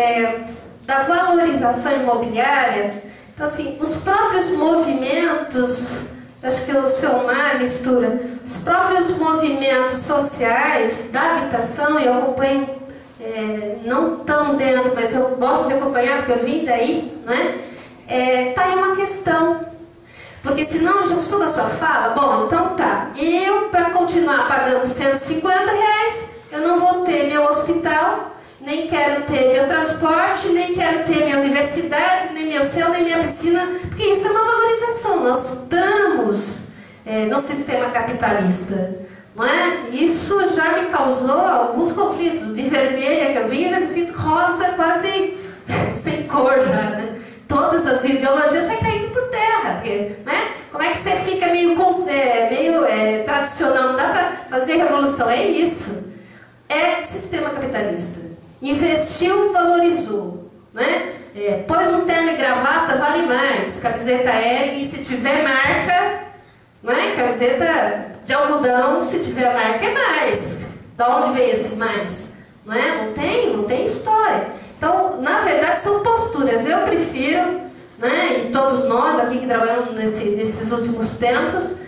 da valorização imobiliária, então assim, os próprios movimentos, acho que o seu Mar mistura, os próprios movimentos sociais da habitação, eu acompanho, não tão dentro, mas eu gosto de acompanhar, porque eu vim daí, né? Tá aí uma questão, porque senão já precisou da sua fala, bom, então tá, eu para continuar pagando R$150, eu não vou ter meu hospital, nem quero ter meu transporte, nem quero ter minha universidade, nem meu céu, nem minha piscina, porque isso é uma valorização. Nós estamos no sistema capitalista, não é? Isso já me causou alguns conflitos. De vermelha que eu vim, eu já me sinto rosa, quase sem cor já, né? Todas as ideologias já caindo por terra, porque, né? Como é que você fica meio tradicional? Não dá para fazer revolução, é isso. É sistema capitalista. Investiu, valorizou, né? Pôs um terno e gravata, vale mais. Camiseta ergue, se tiver marca, né? Camiseta de algodão, se tiver marca, é mais. Da onde vem esse mais? Não é? Não tem história. Então, na verdade, são posturas. Eu prefiro, né? E todos nós aqui que trabalhamos nesses últimos tempos,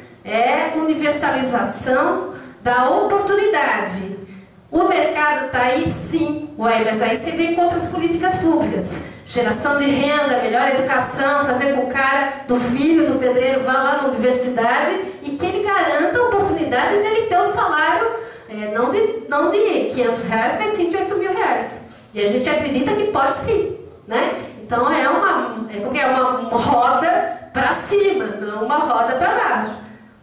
universalização da oportunidade. O mercado está aí, sim. Ué, mas aí você vem contra as políticas públicas. Geração de renda, melhor educação, fazer com o cara, do filho do pedreiro, vá lá na universidade e que ele garanta a oportunidade de ele ter o salário, não de R$500, mas sim de R$8.000. E a gente acredita que pode sim, né? Então é uma roda para cima, não uma roda para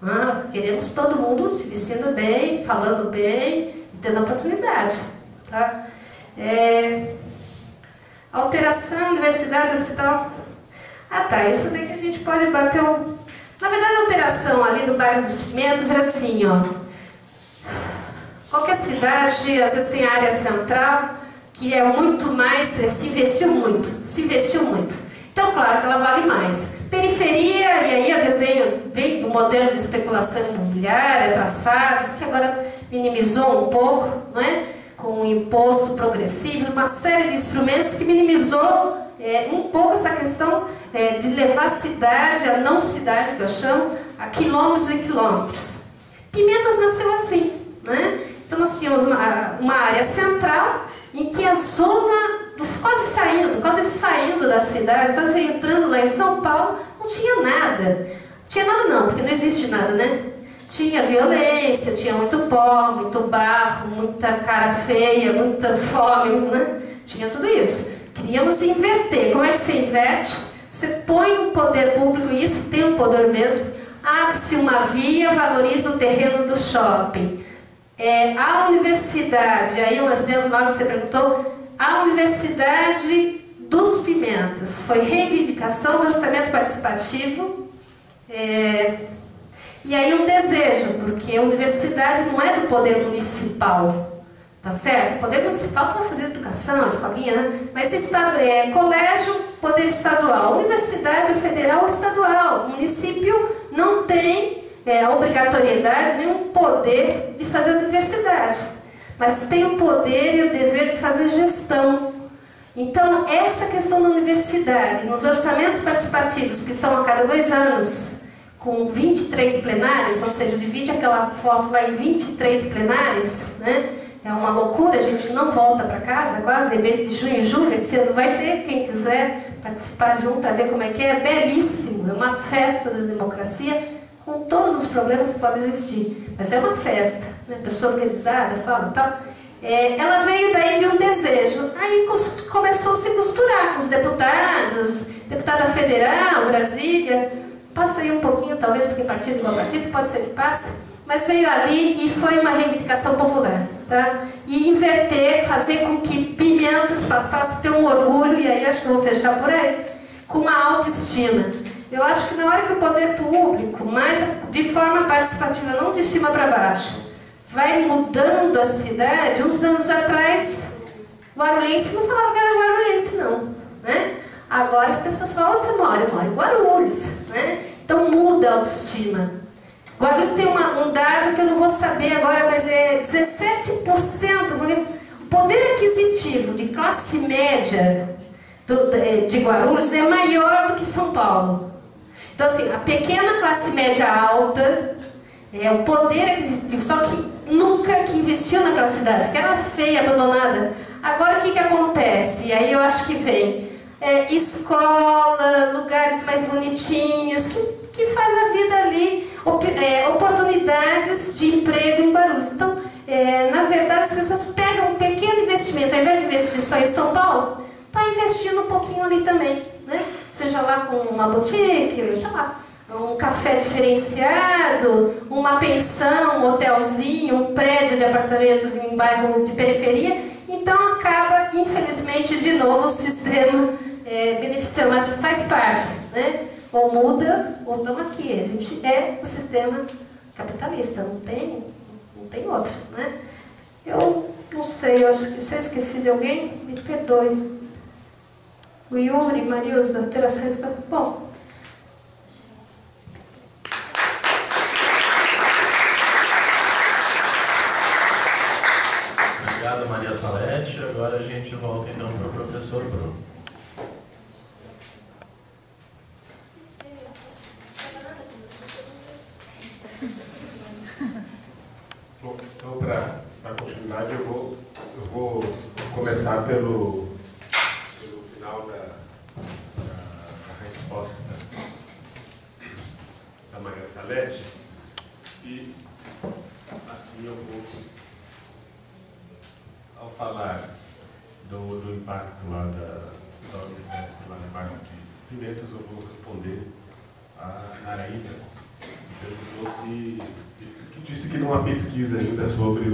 baixo. Queremos todo mundo se vestindo bem, falando bem, tendo oportunidade, tá? Alteração, universidade, hospital. Ah tá, isso daí que a gente pode bater um... Na verdade, a alteração ali do bairro dos Pimentas era assim, ó. Qualquer cidade, às vezes tem a área central, que é muito mais, se investiu muito. Então, claro que ela vale mais. Periferia, e aí o desenho vem do modelo de especulação imobiliária, traçados, que agora minimizou um pouco, não é? Com o imposto progressivo, uma série de instrumentos que minimizou um pouco essa questão de levar a cidade, a não cidade, que eu chamo, a quilômetros e quilômetros. Pimentas nasceu assim, né? Então nós tínhamos uma área central em que a zona, quase saindo da cidade, quase entrando lá em São Paulo, não tinha nada. Não tinha nada não, porque não existe nada, né? Tinha violência, tinha muito pó, muito barro, muita cara feia, muita fome, né? Tinha tudo isso. Queríamos inverter. Como é que você inverte? Você põe um poder público, e isso tem um poder mesmo, abre-se uma via, valoriza o terreno do shopping. A universidade, aí um exemplo logo que você perguntou, a Universidade dos Pimentas foi reivindicação do orçamento participativo, e aí um desejo, porque a universidade não é do poder municipal, tá certo? O poder municipal está fazendo educação, escolinha, né? Mas colégio, poder estadual, universidade federal ou estadual. O município não tem obrigatoriedade, nenhum poder de fazer universidade, mas tem o poder e o dever de fazer gestão. Então, essa questão da universidade, nos orçamentos participativos, que são a cada 2 anos, com 23 plenárias, ou seja, divide aquela foto lá em 23 plenárias, né? É uma loucura, a gente não volta para casa quase, em vez de junho e julho, esse ano vai ter, quem quiser participar de para ver como é que é belíssimo, é uma festa da democracia, com todos os problemas que podem existir, mas é uma festa, né? Pessoa organizada, fala e tal. Ela veio daí de um desejo, aí começou a se costurar com os deputados, deputada federal, Brasília, passa aí um pouquinho, talvez, porque partido igual partido, pode ser que passe, mas veio ali e foi uma reivindicação popular, tá? E inverter, fazer com que Pimentas passasse a ter um orgulho, e aí acho que eu vou fechar por aí, com uma autoestima. Eu acho que na hora que o poder público, mas de forma participativa, não de cima para baixo, vai mudando a cidade, uns anos atrás, Guarulhense não falava que era Guarulhense, não, né? Agora as pessoas falam, você mora em Guarulhos, né? Então muda a autoestima. Guarulhos tem um dado que eu não vou saber agora, mas é 17%. O poder aquisitivo de classe média de Guarulhos é maior do que São Paulo. Então, assim, a pequena classe média alta o poder aquisitivo, só que nunca que investiu naquela cidade, que era feia, abandonada. Agora o que acontece? E aí eu acho que vem escola, lugares mais bonitinhos, que faz a vida ali, oportunidades de emprego em Guarulhos. Então, na verdade, as pessoas pegam um pequeno investimento, ao invés de investir só em São Paulo, está investindo um pouquinho ali também, né? Seja lá com uma boutique, sei lá, um café diferenciado, uma pensão, um hotelzinho, um prédio de apartamentos em um bairro de periferia. Então acaba, infelizmente, de novo o sistema beneficiando, mas faz parte, né? Ou muda, ou estamos aqui. A gente é o sistema capitalista, não tem outro, né? Eu não sei, eu acho que se eu esqueci de alguém, me perdoe. O Yuri, Marilza, alterações... Bom... Obrigado, Maria Salete. Agora a gente volta então para o professor Bruno. Bom, então, para continuidade, eu vou começar pelo final da resposta da Maria Salete, e assim eu vou, ao falar do impacto lá da Unifesp, lá no bairro de Pimentas, eu vou responder a Naraísa, que perguntou que disse que não há pesquisa ainda sobre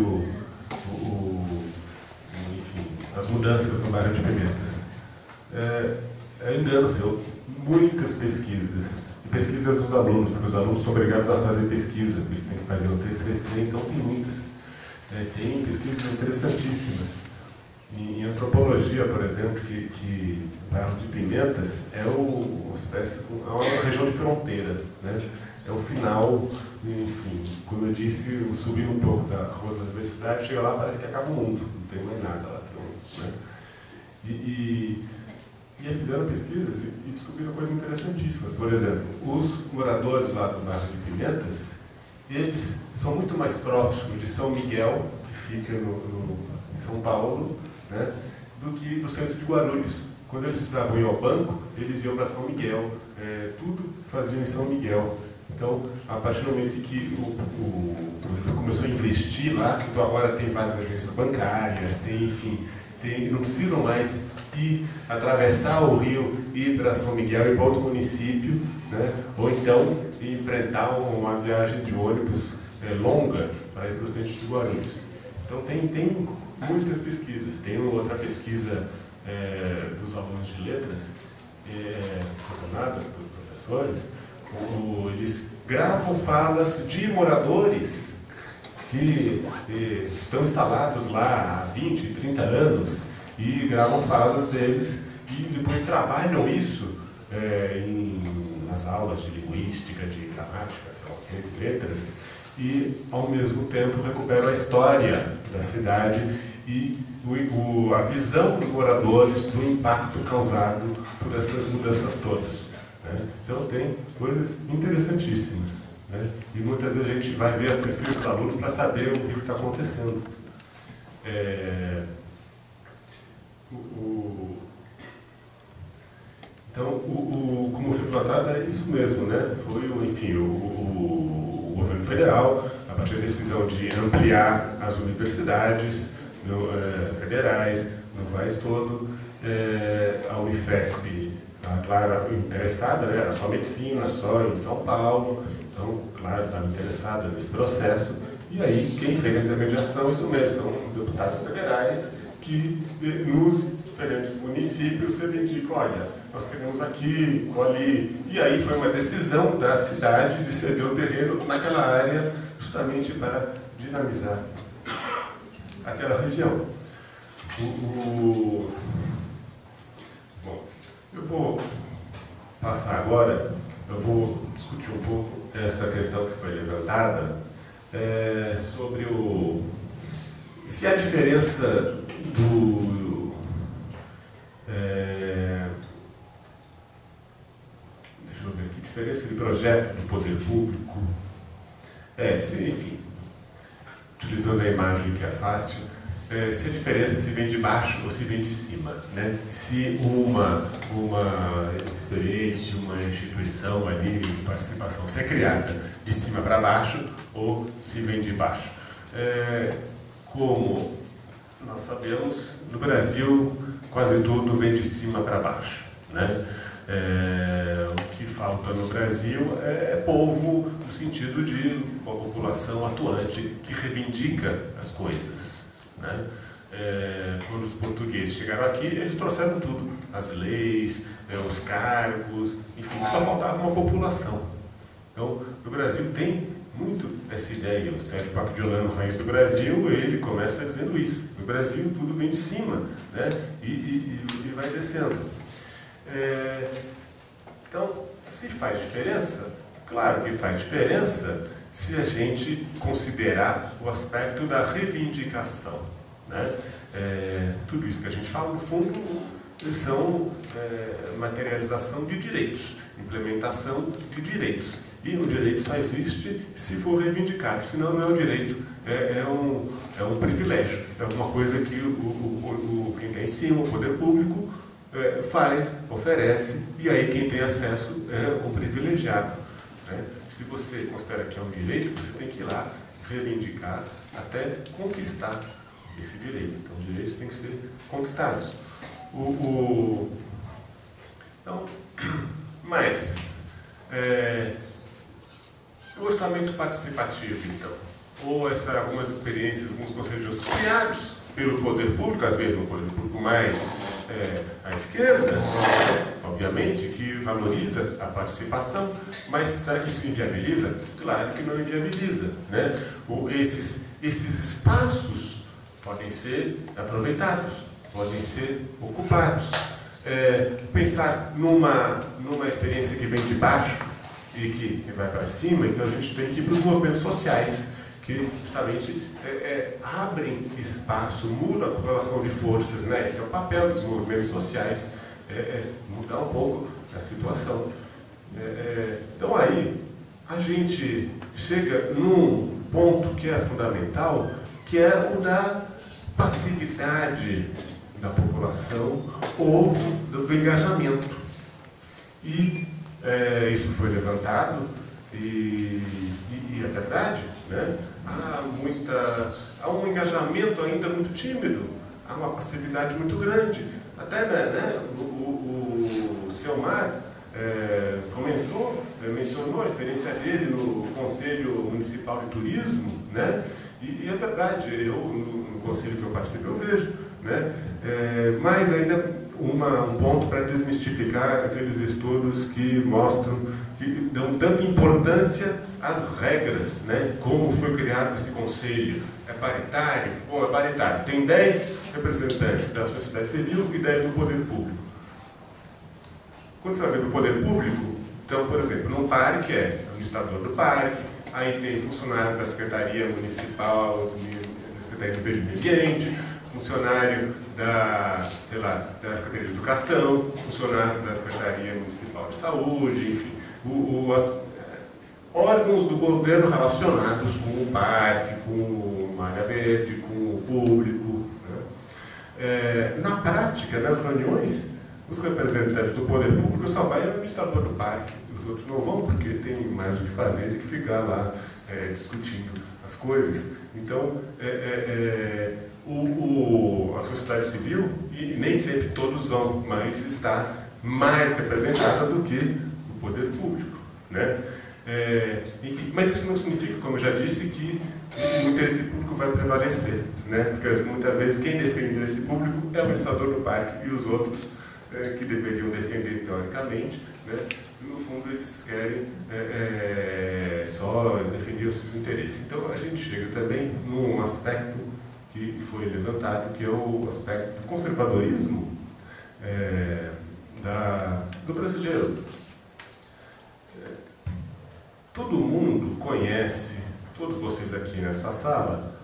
enfim, as as mudanças no bairro de Pimentas. É engano seu, muitas pesquisas, e pesquisas dos alunos, porque os alunos são obrigados a fazer pesquisa, porque eles têm que fazer o TCC, então tem muitas. Tem pesquisas interessantíssimas. Em antropologia, por exemplo, que o bairro de Pimentas é uma região de fronteira, né? É o final, enfim, como eu disse, subindo um pouco da rua da universidade, chega lá, parece que acaba o mundo, não tem mais nada lá. Né? E eles fizeram pesquisas e descobriram coisas interessantíssimas. Por exemplo, os moradores lá do bairro de Pimentas, eles são muito mais próximos de São Miguel, que fica em São Paulo, né, do que do centro de Guarulhos. Quando eles precisavam ir ao banco, eles iam para São Miguel. Tudo faziam em São Miguel. Então, a partir do momento em que ele começou a investir lá, então agora tem várias agências bancárias, não precisam mais atravessar o rio, ir para São Miguel, ir para outro município, né? Ou então enfrentar uma viagem de ônibus longa para ir para o centro de Guarulhos. Então tem muitas pesquisas. Tem outra pesquisa dos alunos de letras, coordenadas por professores, eles gravam falas de moradores que estão instalados lá há 20, 30 anos e gravam falas deles e depois trabalham isso nas aulas de linguística, de gramática, sei lá o que, de letras, e ao mesmo tempo recuperam a história da cidade e a visão dos moradores do impacto causado por essas mudanças todas. Né? Então tem coisas interessantíssimas. Né? E muitas vezes a gente vai ver as pesquisas dos alunos para saber o que está acontecendo. Então, como foi plantado, é isso mesmo, né? Foi, enfim, o governo federal, a partir da decisão de ampliar as universidades federais no país todo, a Unifesp, claro, interessada, né? Era só medicina, só em São Paulo, então, claro, estava interessada nesse processo. E aí, quem fez a intermediação, isso mesmo, são os deputados federais que, nos diferentes municípios, reivindicam, olha, nós queremos aqui ou ali. E aí foi uma decisão da cidade de ceder o terreno naquela área, justamente para dinamizar aquela região. Bom, eu vou passar agora, eu vou discutir um pouco essa questão que foi levantada sobre se a diferença deixa eu ver aqui, diferença de projeto do poder público, enfim, utilizando a imagem que é fácil, se a diferença se vem de baixo ou se vem de cima, né? Se uma experiência, uma instituição ali, participação, se é criada de cima para baixo ou se vem de baixo. Como nós sabemos, no Brasil quase tudo vem de cima para baixo, né? O que falta no Brasil é povo, no sentido de uma população atuante que reivindica as coisas, né? Quando os portugueses chegaram aqui, eles trouxeram tudo, as leis, os cargos, enfim, só faltava uma população. Então, no Brasil tem muito essa ideia. O Sérgio Pacquidiolano, Raiz do Brasil, ele começa dizendo isso. No Brasil tudo vem de cima, né? E vai descendo. Então, se faz diferença, claro que faz diferença se a gente considerar o aspecto da reivindicação, né? Tudo isso que a gente fala, no fundo, são materialização de direitos, implementação de direitos. E o direito só existe se for reivindicado, senão não é um direito, é um privilégio, é alguma coisa que quem está em cima, o poder público, faz, oferece, e aí quem tem acesso é um privilegiado. Né? Se você considera que é um direito, você tem que ir lá reivindicar até conquistar esse direito. Então, os direitos têm que ser conquistados. Então, mas, o orçamento participativo, então, ou algumas experiências, alguns conselhos criados pelo poder público, às vezes um poder público mais à esquerda, obviamente, que valoriza a participação, mas será que isso inviabiliza? Claro que não inviabiliza, né? Esses espaços podem ser aproveitados, podem ser ocupados. Pensar numa experiência que vem de baixo e que vai para cima, então a gente tem que ir para os movimentos sociais, que justamente abrem espaço, mudam a correlação de forças, né? Esse é o papel dos movimentos sociais, mudar um pouco a situação. Então aí a gente chega num ponto que é fundamental, que é o da passividade da população ou do engajamento. E isso foi levantado e é verdade, né? Há um engajamento ainda muito tímido, há uma passividade muito grande. Até o Selmar mencionou a experiência dele no Conselho Municipal de Turismo, né? E é verdade, no conselho que eu participo eu vejo, né? Mas ainda um ponto para desmistificar aqueles estudos que mostram, que dão tanta importância às regras, né? Como foi criado esse conselho. É paritário? Bom, é paritário. Tem 10 representantes da sociedade civil e 10 do poder público. Quando você vai ver do poder público, então, por exemplo, num parque administrador do parque, aí tem funcionário da Secretaria Municipal, da Secretaria do Meio Ambiente, funcionário da Secretaria de Educação, funcionário da Secretaria Municipal de Saúde, enfim, órgãos do governo relacionados com o parque, com a área verde, com o público, né? Na prática, nas reuniões, os representantes do poder público só vai o administrador do parque, os outros não vão porque tem mais o que fazer do que ficar lá discutindo as coisas. Então, a sociedade civil, e nem sempre todos vão, mas está mais representada do que o poder público, né? Enfim, mas isso não significa, como eu já disse, que o interesse público vai prevalecer, né? Porque muitas vezes quem defende o interesse público é o administrador do parque e os outros que deveriam defender teoricamente, né? E no fundo eles querem só defender os seus interesses. Então a gente chega também num aspecto que foi levantado, que é o aspecto do conservadorismo do brasileiro. Todo mundo conhece, todos vocês aqui nessa sala,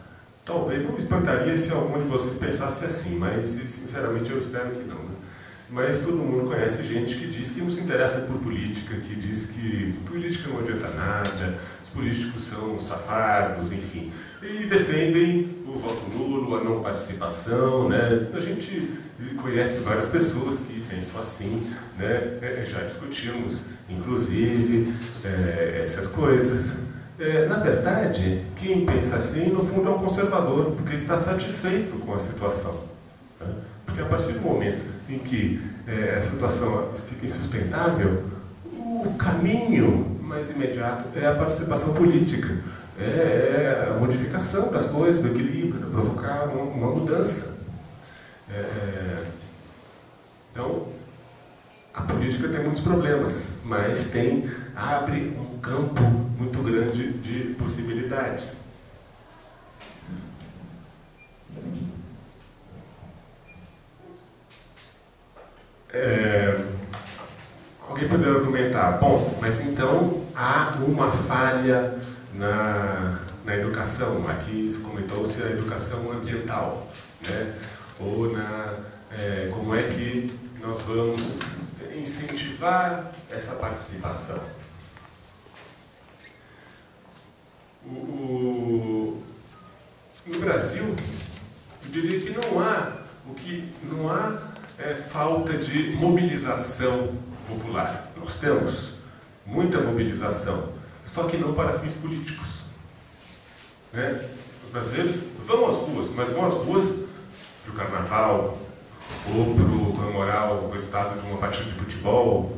talvez não me espantaria se algum de vocês pensasse assim, mas sinceramente eu espero que não, né? Mas todo mundo conhece gente que diz que não se interessa por política, que diz que política não adianta nada, os políticos são safados, enfim. E defendem o voto nulo, a não participação, né? A gente conhece várias pessoas que pensam assim, né? Já discutimos, inclusive, essas coisas. Na verdade, quem pensa assim, no fundo, é um conservador, porque está satisfeito com a situação, né? Porque a partir do momento em que a situação fica insustentável, o caminho mais imediato é a participação política, é a modificação das coisas, do equilíbrio, de provocar uma mudança. Então, a política tem muitos problemas, mas abre um campo muito grande de possibilidades. Alguém poderia argumentar, bom, mas então há uma falha na educação. Aqui comentou-se a educação ambiental, né? Ou como é que nós vamos incentivar essa participação. No Brasil, eu diria que não há falta de mobilização popular. Nós temos muita mobilização, só que não para fins políticos, né? Os brasileiros vão às ruas, mas vão às ruas para o carnaval, ou para comemorar o resultado de uma partida de futebol,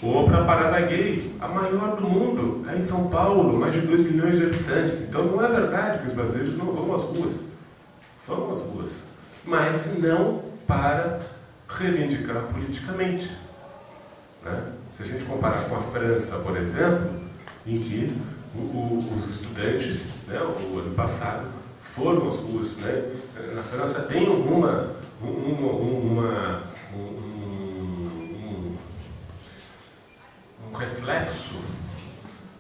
ou para a parada gay, a maior do mundo, é em São Paulo, mais de 2 milhões de habitantes. Então não é verdade que os brasileiros não vão às ruas. vão às ruas, mas não para reivindicar politicamente, né? Se a gente comparar com a França, por exemplo, em que os estudantes, né, o ano passado, foram às ruas, né? Na França tem um reflexo.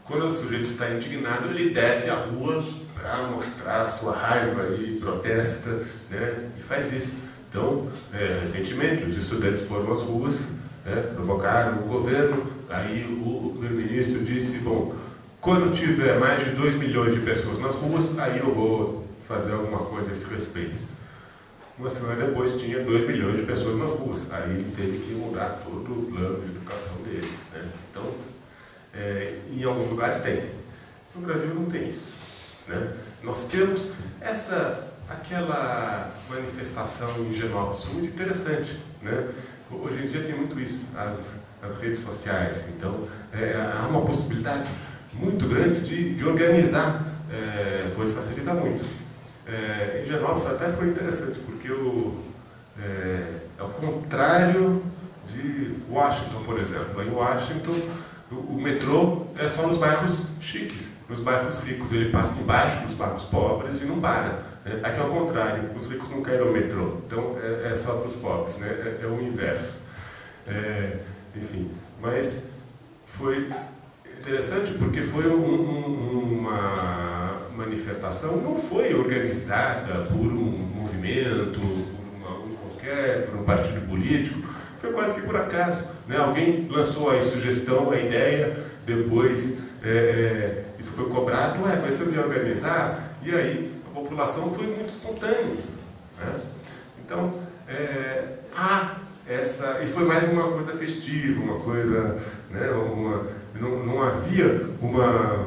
Quando o sujeito está indignado, ele desce à rua para mostrar a sua raiva e protesta, né? E faz isso. Então, recentemente, os estudantes foram às ruas, né, provocaram o governo. Aí o primeiro-ministro disse, bom, quando tiver mais de 2 milhões de pessoas nas ruas, aí eu vou fazer alguma coisa a esse respeito. Uma semana depois tinha 2 milhões de pessoas nas ruas. Aí ele teve que mudar todo o plano de educação dele, né? Então, em alguns lugares tem. No Brasil não tem isso, né? Nós temos aquela manifestação em Genópolis muito interessante, né? Hoje em dia tem muito isso, as redes sociais. Então, há uma possibilidade muito grande de organizar coisas, facilita muito. Em Genópolis até foi interessante, porque é o contrário de Washington, por exemplo. Em Washington, o metrô é só nos bairros chiques, nos bairros ricos. Ele passa embaixo dos bairros pobres e não para. Aqui é o contrário, os ricos não querem o metrô, então é só para os pobres, né? É o inverso. Enfim, mas foi interessante porque foi uma manifestação, não foi organizada por um movimento, por um partido político, foi quase que por acaso, né? Alguém lançou a sugestão, a ideia, depois isso foi cobrado, mas eu ia organizar, e aí a população foi muito espontânea, né? Então, e foi mais uma coisa festiva, uma coisa, né, não havia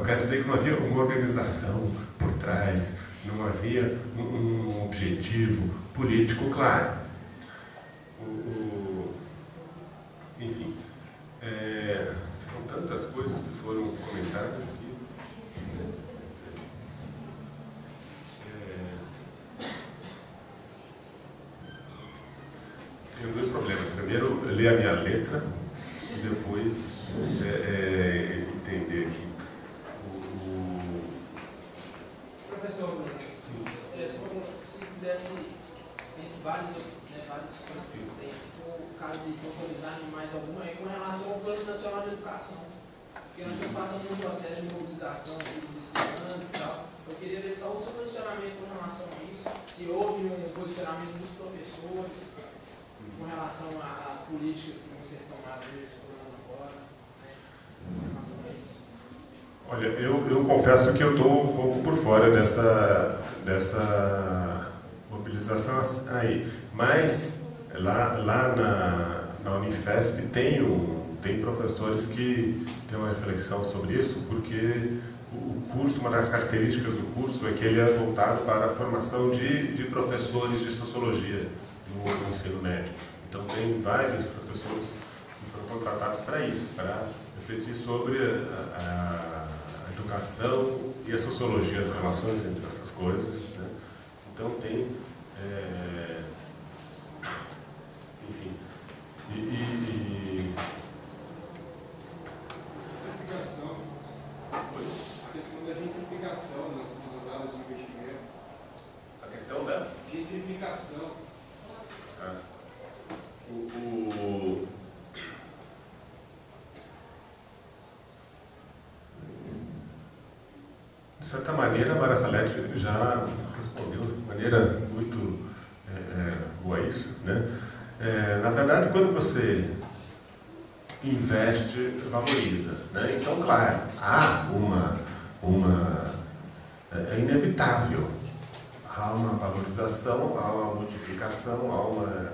quer dizer que não havia uma organização por trás, não havia um objetivo político claro. Enfim, são tantas coisas que foram comentadas que... Tenho dois problemas. Primeiro, ler a minha letra e depois entender aqui. Professor, sim. Se pudesse, entre vários coisas que tem, o caso de autorizarem mais alguma, com relação ao Plano Nacional de Educação, porque nós estamos passando por um processo de mobilização dos estudantes e tal. Eu queria ver só o seu posicionamento com relação a isso, se houve um posicionamento dos professores com relação às políticas que vão ser tomadas nesse plano agora, né, com relação a isso. Olha, eu confesso que eu estou um pouco por fora dessa mobilização aí, mas lá na Unifesp tem professores que têm uma reflexão sobre isso, porque o curso, uma das características do curso é que ele é voltado para a formação de professores de sociologia no ensino médio. Então tem vários professores que foram contratados para isso, para refletir sobre a educação e a sociologia, as relações entre essas coisas, né? Então tem, enfim, A questão da gentrificação nas áreas de investimento. a questão da Gentrificação. De certa maneira, a Mara Salete já respondeu de maneira muito boa a isso, né? Na verdade, quando você investe, valoriza, né? Então, claro, há é inevitável, há uma valorização, há uma modificação, há uma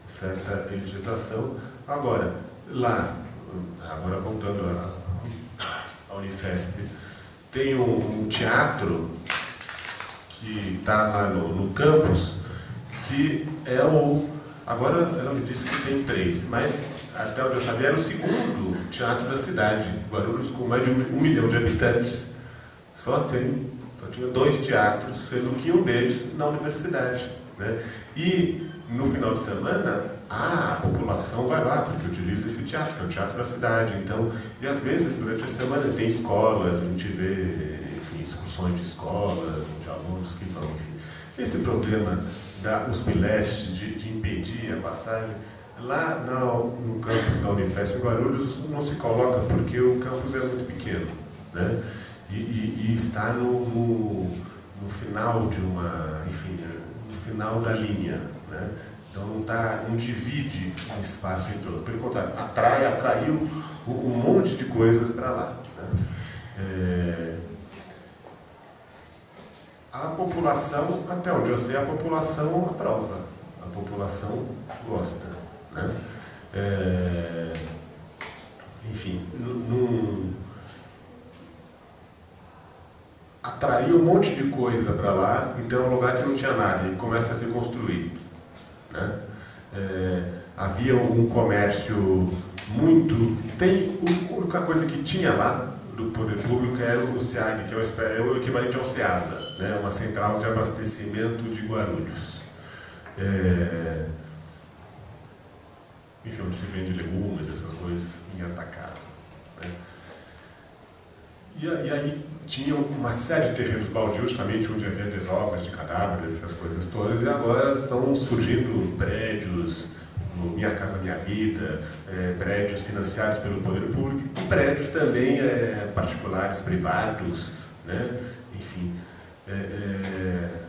certa elitização. Agora voltando à Unifesp, tem um teatro que está lá no campus, que é agora ela me disse que tem 3, mas até onde eu sabia era o segundo teatro da cidade, Guarulhos, com mais de 1 milhão de habitantes. só tinha 2 teatros, sendo que um deles na universidade, né? E no final de semana a população vai lá porque utiliza esse teatro, que é o teatro da cidade. Então, e às vezes durante a semana tem escolas, a gente vê, enfim, excursões de escola, de alunos que vão, enfim. Esse problema da USP Leste de impedir a passagem, lá no campus da Unifesp em Guarulhos não se coloca porque o campus é muito pequeno, né? E está no final de uma, enfim, no final da linha, né? Então não divide o espaço entre outros. Pelo contrário, atraiu um monte de coisas para lá, né? A população, até onde eu sei, a população aprova, a população gosta, né? Enfim, atraiu um monte de coisa para lá, então é um lugar que não tinha nada e começa a se construir, né? Havia um comércio muito... A única coisa que tinha lá do poder público era o SEAG, que é o equivalente ao SEASA, né? Uma central de abastecimento de Guarulhos. Enfim, onde se vende legumes, essas coisas, em atacado, né? E aí tinha uma série de terrenos baldios, justamente onde havia desovas de cadáveres, essas coisas todas, e agora estão surgindo prédios, Minha Casa Minha Vida, prédios financiados pelo poder público, e prédios também particulares, privados, né? Enfim,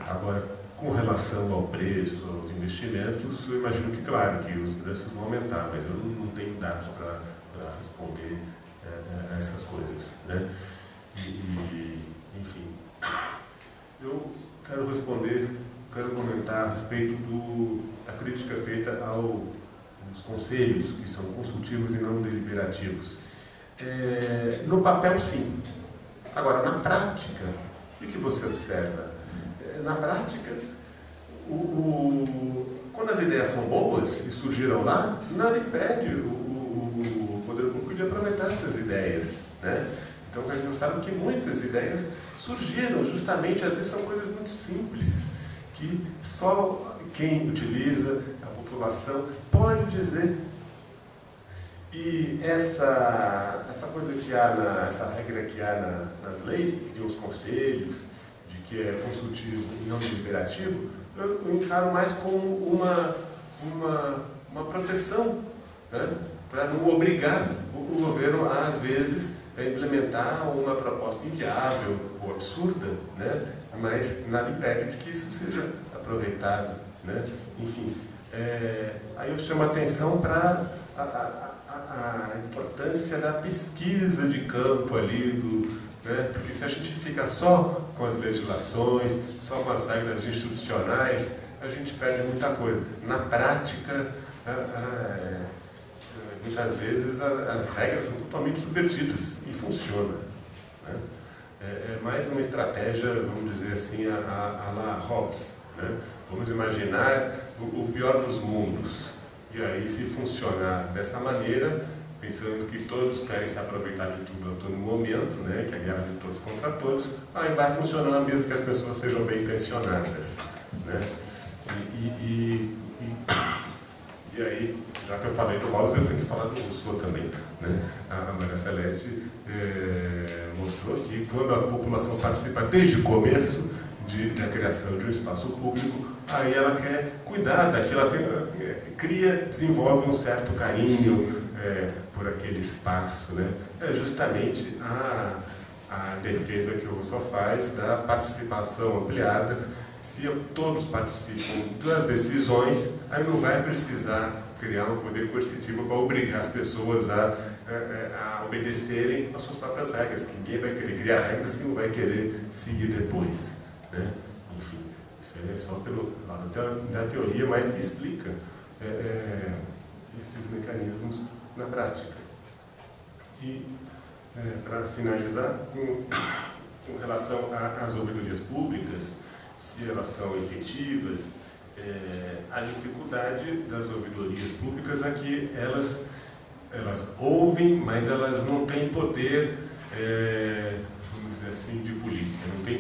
agora, com relação ao preço, aos investimentos, eu imagino que, claro, que os preços vão aumentar, mas eu não tenho dados para responder a essas coisas, né? Enfim, eu quero comentar a respeito da crítica feita aos conselhos, que são consultivos e não deliberativos. No papel, sim. Agora, na prática, o que você observa? Na prática, quando as ideias são boas e surgiram lá, nada impede o poder público de aproveitar essas ideias, né? Então, a gente sabe que muitas ideias surgiram justamente, às vezes são coisas muito simples, que só quem utiliza, a população, pode dizer. E essa coisa que há, essa regra que há nas leis, que criam os conselhos, de que é consultivo e não deliberativo, eu encaro mais como uma proteção, né? Para não obrigar o governo a, às vezes, a implementar uma proposta inviável ou absurda, né? Mas nada impede de que isso seja aproveitado, né? Enfim, aí eu chamo a atenção para a importância da pesquisa de campo ali, né? Porque se a gente fica só com as legislações, só com as regras institucionais, a gente perde muita coisa. Na prática, muitas vezes as regras são totalmente subvertidas e funciona, né? É mais uma estratégia, vamos dizer assim, a la Hobbes, né? Vamos imaginar o pior dos mundos. E aí, se funcionar dessa maneira, pensando que todos querem se aproveitar de tudo a todo momento, né? Que é a guerra de todos contra todos, aí vai funcionar mesmo que as pessoas sejam bem intencionadas, né? E aí, já que eu falei do Hobbes, eu tenho que falar do Rousseau também, né? A Maria Celeste mostrou que quando a população participa desde o começo da criação de um espaço público, aí ela quer cuidar daquilo, ela desenvolve um certo carinho por aquele espaço, né? É justamente a defesa que o Rousseau faz da participação ampliada. Se todos participam das decisões, aí não vai precisar criar um poder coercitivo para obrigar as pessoas a obedecerem às suas próprias regras. Ninguém vai querer criar regras que não vai querer seguir depois, né? Enfim, isso é só pelo lado da teoria, mas que explica esses mecanismos na prática. E, para finalizar, com relação às ouvidorias públicas, se elas são efetivas, a dificuldade das ouvidorias públicas é que elas ouvem, mas elas não têm poder, vamos dizer dizer assim, de polícia. Não tem